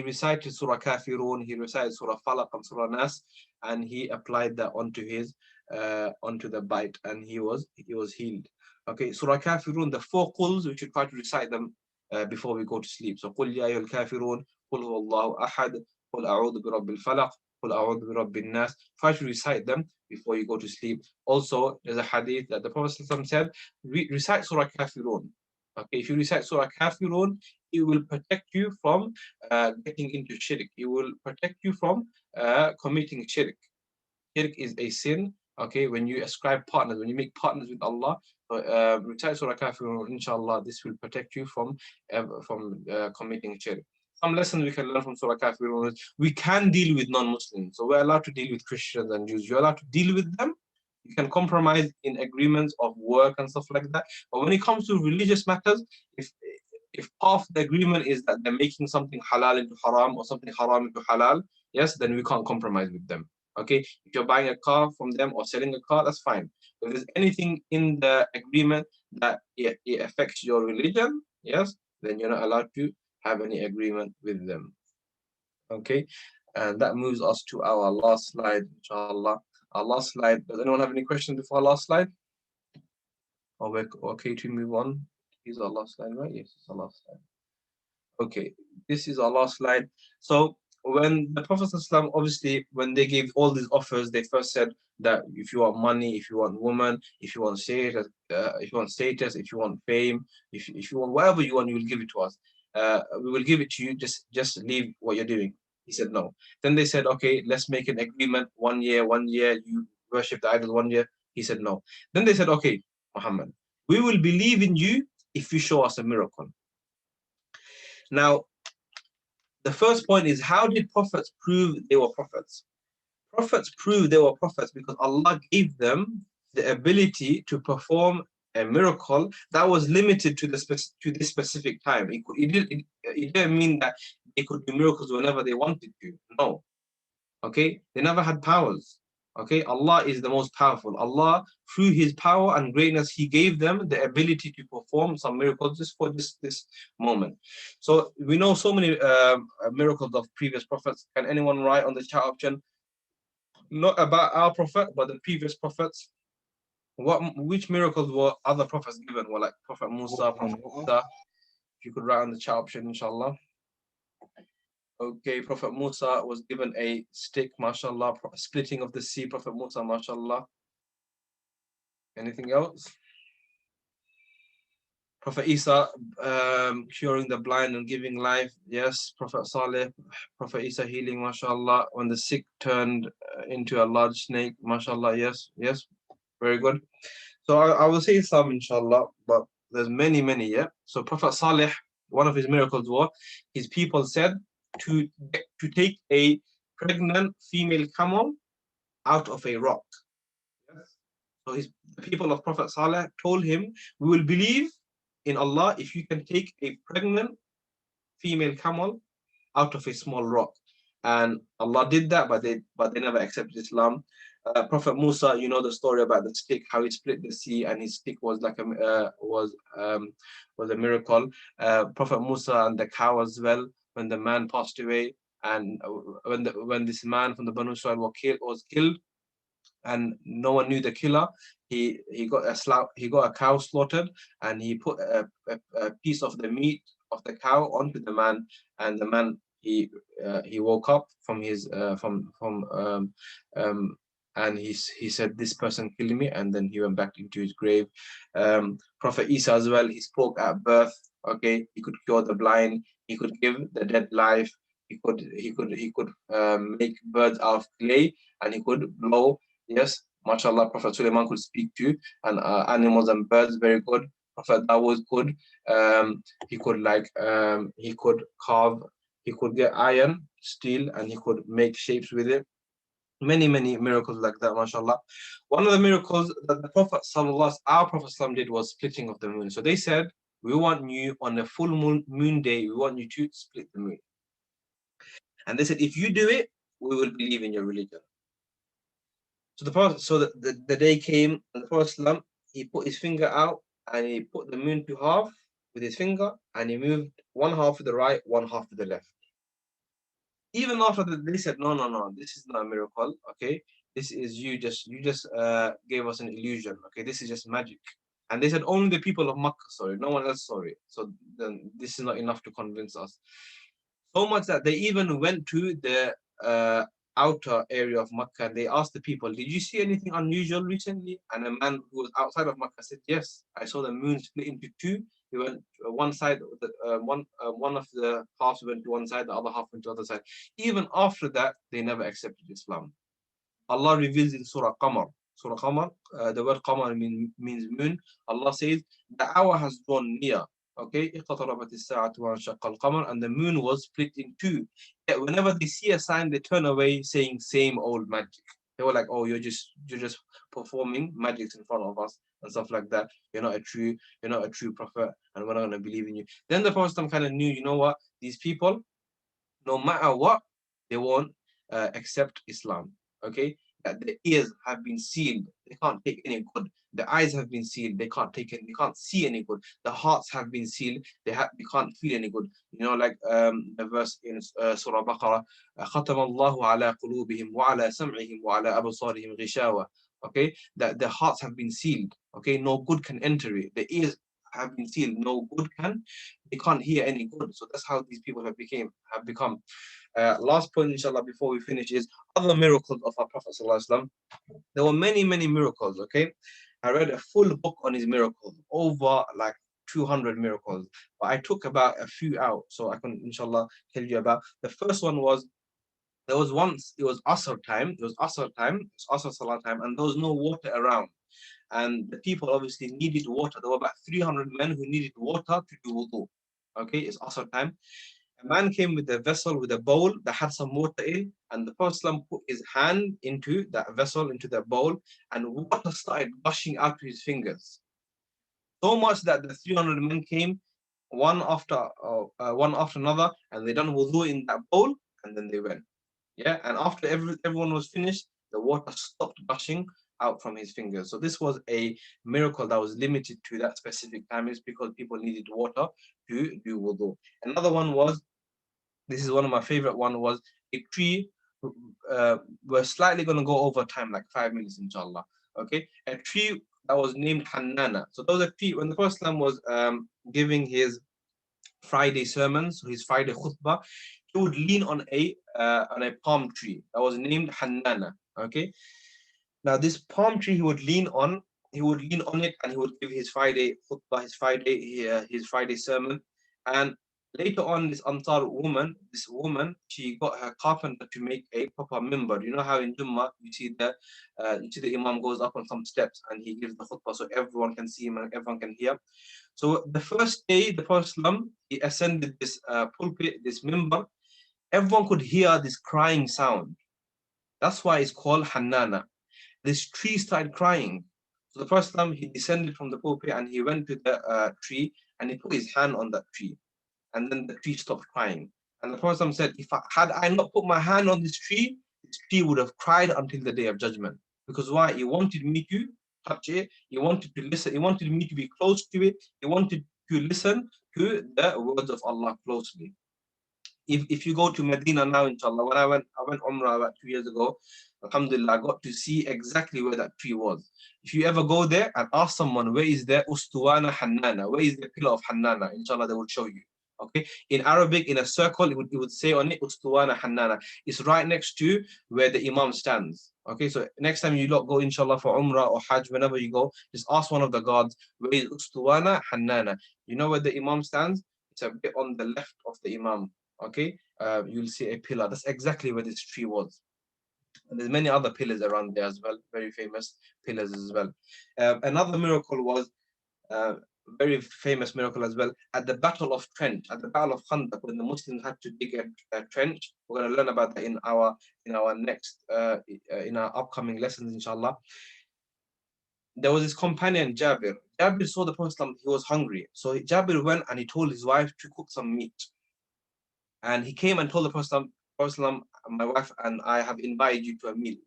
recited Surah Kaafiroon, he recited Surah Falaq and Surah Nas, and he applied that onto his onto the bite, and he was healed. Okay, Surah Kaafiroon, the four quls, we should try to recite them before we go to sleep. So قل يا أيها الكافرون قل هو الله أحد قل أعوذ برب الفلق قل أعوذ برب الناس. Try to recite them before you go to sleep. Also, there's a hadith that the Prophet said, recite Surah Kaafiroon. Okay, if you recite Surah Kaafiroon, it will protect you from getting into shirk. It will protect you from committing shirk. Shirk is a sin. Okay, when you ascribe partners, when you make partners with Allah, recite Surah Kafirun, inshallah, this will protect you from committing shirk. Some lessons we can learn from Surah Kafirun is we can deal with non-Muslims. So we're allowed to deal with Christians and Jews. You're allowed to deal with them. You can compromise in agreements of work and stuff like that. But when it comes to religious matters, if part of the agreement is that they're making something halal into haram or something haram into halal, yes, then we can't compromise with them. Okay, if you're buying a car from them or selling a car, that's fine. If there's anything in the agreement that it affects your religion, yes, then you're not allowed to have any agreement with them. Okay, and that moves us to our last slide, inshallah. Our last slide. Does anyone have any questions before our last slide? Or we're okay to move on? Is our last slide, right? Yes, it's our last slide. Okay, this is our last slide. So when the Prophet ﷺ, obviously, when they gave all these offers, they first said that if you want money, if you want woman, if you want status, if you want fame, if you want whatever you want, you will give it to us. We will give it to you. Just leave what you're doing. He said no. Then they said, okay, let's make an agreement. 1 year, 1 year, you worship the idol 1 year. He said no. Then they said, okay, Muhammad, we will believe in you if you show us a miracle. Now, the first point is, how did prophets prove they were prophets? Prophets proved they were prophets because Allah gave them the ability to perform a miracle that was limited to this specific time. It didn't mean that they could do miracles whenever they wanted to. No. Okay? They never had powers. Okay, Allah is the most powerful. Allah, through His power and greatness, He gave them the ability to perform some miracles just for this moment. So we know so many miracles of previous prophets. Can anyone write on the chat option, not about our prophet, but the previous prophets? Which miracles were other prophets given? Were like Prophet Musa, Prophet Isa? If you could write on the chat option, inshallah. Okay, Prophet Musa was given a stick, mashallah, splitting of the sea, Prophet Musa, mashallah. Anything else? Prophet Isa curing the blind and giving life. Yes. Prophet Saleh, Prophet Isa healing, mashallah. When the sick turned into a large snake, mashallah. Yes, yes. Very good. So I will say some, inshallah, but there's many, yeah. So Prophet Saleh, one of his miracles was his people said to take a pregnant female camel out of a rock. Yes. So the people of Prophet Saleh told him, we will believe in Allah if you can take a pregnant female camel out of a small rock. And Allah did that, but they never accepted Islam. Prophet Musa, you know the story about the stick, how he split the sea, and his stick was like was a miracle. Prophet Musa and the cow as well, when the man passed away, and when this man from the Banu Israel was killed, and no one knew the killer, he got a cow slaughtered, and he put a piece of the meat of the cow onto the man, and the man he woke up from his and he said, this person killed me, and then he went back into his grave. Prophet Isa as well, he spoke at birth. Okay, he could cure the blind, he could give the dead life, he could make birds out of clay, and he could blow. Yes, mashallah, Prophet Sulaiman could speak to, and animals and birds, very good. Prophet Dawood could, he could carve, he could get iron, steel, and he could make shapes with it. Many miracles like that, mashallah. One of the miracles that the Prophet our Prophet did was splitting of the moon. So they said, we want you on a full moon day, we want you to split the moon. And they said, if you do it, we will believe in your religion. So the day came, and the Prophet, he put his finger out and he put the moon to half with his finger, and he moved one half to the right, one half to the left. Even after that, they said, no, this is not a miracle. Okay, this is you just gave us an illusion. Okay, this is just magic. And they said only the people of Makkah saw it, no one else saw it. So then this is not enough to convince us. So much that they even went to the outer area of Makkah and they asked the people, did you see anything unusual recently? And a man who was outside of Makkah said, yes, I saw the moon split into two. He went one side, one of the halves went to one side, the other half went to the other side. Even after that, they never accepted Islam. Allah reveals in Surah Qamar. Surah Qamar, the word Qamar means moon. Allah says, the hour has drawn near. Okay, 𝗃𝗶𝘳𝗃𝗀𝗃𝗃 وانشق القمر, and the moon was split in two. Yet whenever they see a sign, they turn away, saying same old magic. They were like, oh, you're just performing magics in front of us and stuff like that. You're not a true prophet, and we're not going to believe in you. Then the Prophet kind of knew, you know what, these people, no matter what, they won't accept Islam. Okay, that the ears have been sealed, they can't take any good. The eyes have been sealed, they can't take it, they can't see any good. The hearts have been sealed, they can't feel any good. You know, like the verse in Surah Baqarah, ختم الله على قلوبهم وعلى سمعهم وعلى أبصارهم غشاوة. Okay, that the hearts have been sealed. Okay, no good can enter it. The ears have been sealed, no good they can't hear any good. So that's how these people have become. Last point, inshallah, before we finish, is other miracles of our Prophet ﷺ. There were many miracles. Okay, I read a full book on his miracles, over like 200 miracles, but I took about a few out so I can inshallah tell you about. The first one was, there was once, it was Asr time, Asr Salah time, and there was no water around. And the people obviously needed water. There were about 300 men who needed water to do wudu. Okay, it's Asr time. A man came with a vessel, with a bowl that had some water in, and the Prophet put his hand into that vessel, into the bowl, and water started gushing out to his fingers. So much that the 300 men came one after another, and they done wudu in that bowl, and then they went. Yeah, and after everyone was finished, the water stopped gushing out from his fingers. So this was a miracle that was limited to that specific time. It's because people needed water to do wudu. Another one was, this is one of my favorite one, was a tree. We're slightly going to go over time, like 5 minutes, inshallah. Okay, a tree that was named Hannana. So there was a tree when the Prophet was giving his Friday sermons, his Friday khutbah, he would lean on a palm tree that was named Hannana. Okay, now this palm tree he would lean on it, and he would give his Friday khutbah, his Friday sermon. And later on, this woman, she got her carpenter to make a proper minbar. You know how in Jummah you see the Imam goes up on some steps and he gives the khutbah so everyone can see him and everyone can hear. So the first day the Prophet he ascended this pulpit, this minbar, everyone could hear this crying sound. That's why it's called Hannana. This tree started crying. So the Prophet he descended from the pulpit and he went to the tree and he put his hand on that tree. And then the tree stopped crying. And the Prophet said, had I not put my hand on this tree would have cried until the day of judgment. Because why? He wanted me to touch it. He wanted to listen. He wanted me to be close to it. He wanted to listen to the words of Allah closely. If you go to Medina now, inshallah, when I went Umrah about 2 years ago, alhamdulillah, I got to see exactly where that tree was. If you ever go there and ask someone, where is the Ustuwana Hannana? Where is the pillar of Hannana? Inshallah, they will show you. Okay, in Arabic, in a circle, it would say on it Ustuwana Hannana. It's right next to where the Imam stands. Okay, so next time you go, inshallah, for Umrah or Hajj, whenever you go, just ask one of the guards, where is Ustuwana Hannana? You know where the Imam stands? It's a bit on the left of the Imam. Okay, you'll see a pillar. That's exactly where this tree was. And there's many other pillars around there as well, very famous pillars as well. Another miracle was very famous miracle as well, at the Battle of Trench, at the Battle of Khandaq, when the Muslims had to dig a trench. We're going to learn about that in our next in our upcoming lessons, inshallah. There was this companion, Jabir. Jabir saw the Prophet, he was hungry. So Jabir went and he told his wife to cook some meat. And he came and told the Prophet, Prophet, my wife and I have invited you to a meal,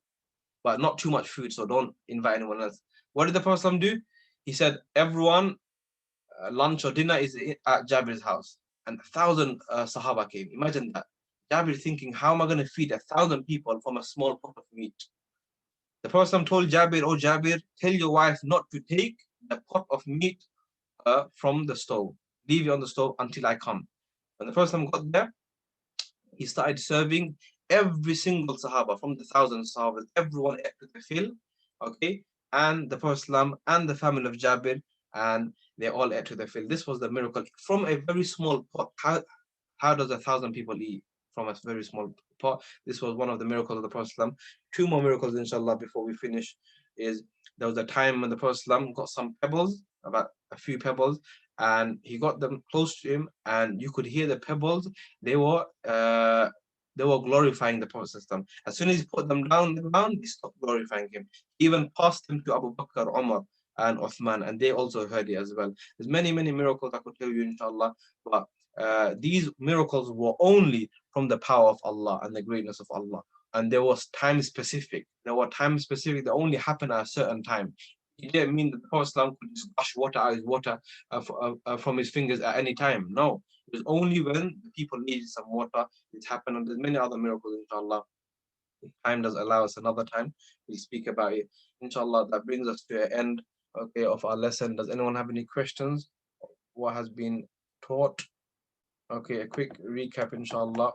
but not too much food, so don't invite anyone else. What did the Prophet do? He said, everyone, lunch or dinner is at Jabir's house. And 1,000 Sahaba came. Imagine that. Jabir thinking, how am I going to feed 1,000 people from a small pot of meat? The Prophet told Jabir, oh Jabir, tell your wife not to take the pot of meat from the stove. Leave it on the stove until I come. When the Prophet got there, he started serving every single Sahaba from the 1,000 Sahabas. Everyone ate to the fill, okay? And the Prophet and the family of Jabir, and they all ate to the fill. This was the miracle. From a very small pot, how does 1,000 people eat from a very small pot? This was one of the miracles of the Prophet. Two more miracles, inshallah, before we finish, is there was a time when the Prophet got some pebbles, about a few pebbles, and he got them close to him, and you could hear the pebbles. They were glorifying the Prophet. As soon as he put them down, he stopped glorifying him. He even passed them to Abu Bakr, Umar, and Uthman, and they also heard it as well. There's many miracles I could tell you, inshallah, but these miracles were only from the power of Allah and the greatness of Allah. And there was time specific. There were time specific that only happened at a certain time. It didn't mean that the Prophet could just gush water out his water from his fingers at any time. No, it was only when the people needed some water it happened. And there's many other miracles, inshallah. If time does allow us another time, we'll speak about it. Inshallah, that brings us to the end, okay, of our lesson. Does anyone have any questions? What has been taught? Okay, a quick recap, inshallah,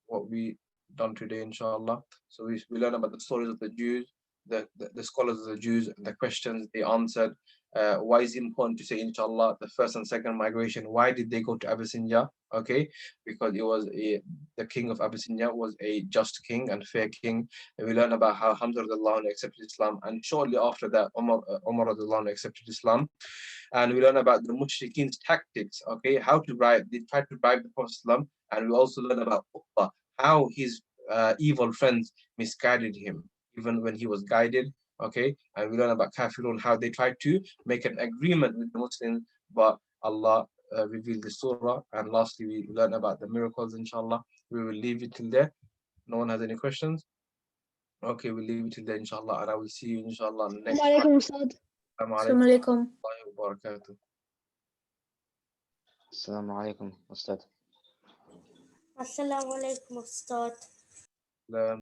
what we done today, inshallah. So we learned about the stories of the Jews, the scholars of the Jews, the questions they answered. Why is it important to say, inshallah, the first and second migration? Why did they go to Abyssinia? Okay, because it was the king of Abyssinia was a just king and fair king. And we learned about how Hamzah RA accepted Islam, and shortly after that, Umar RA accepted Islam. And we learn about the Mushrikeen's tactics, okay, how to bribe, they tried to bribe the Prophet, and we also learn about 𝗃𝗶𝘀, how his evil friends misguided him, even when he was guided, okay, and we learn about Kaafiroon, how they tried to make an agreement with the Muslims, but Allah revealed the surah, and lastly, we learn about the miracles, inshallah. We will leave it till there. No one has any questions? Okay, we'll leave it till there, inshallah, and I will see you, inshallah, next time. السلام عليكم. وبركاته. السلام عليكم أستاذ. السلام عليكم أستاذ.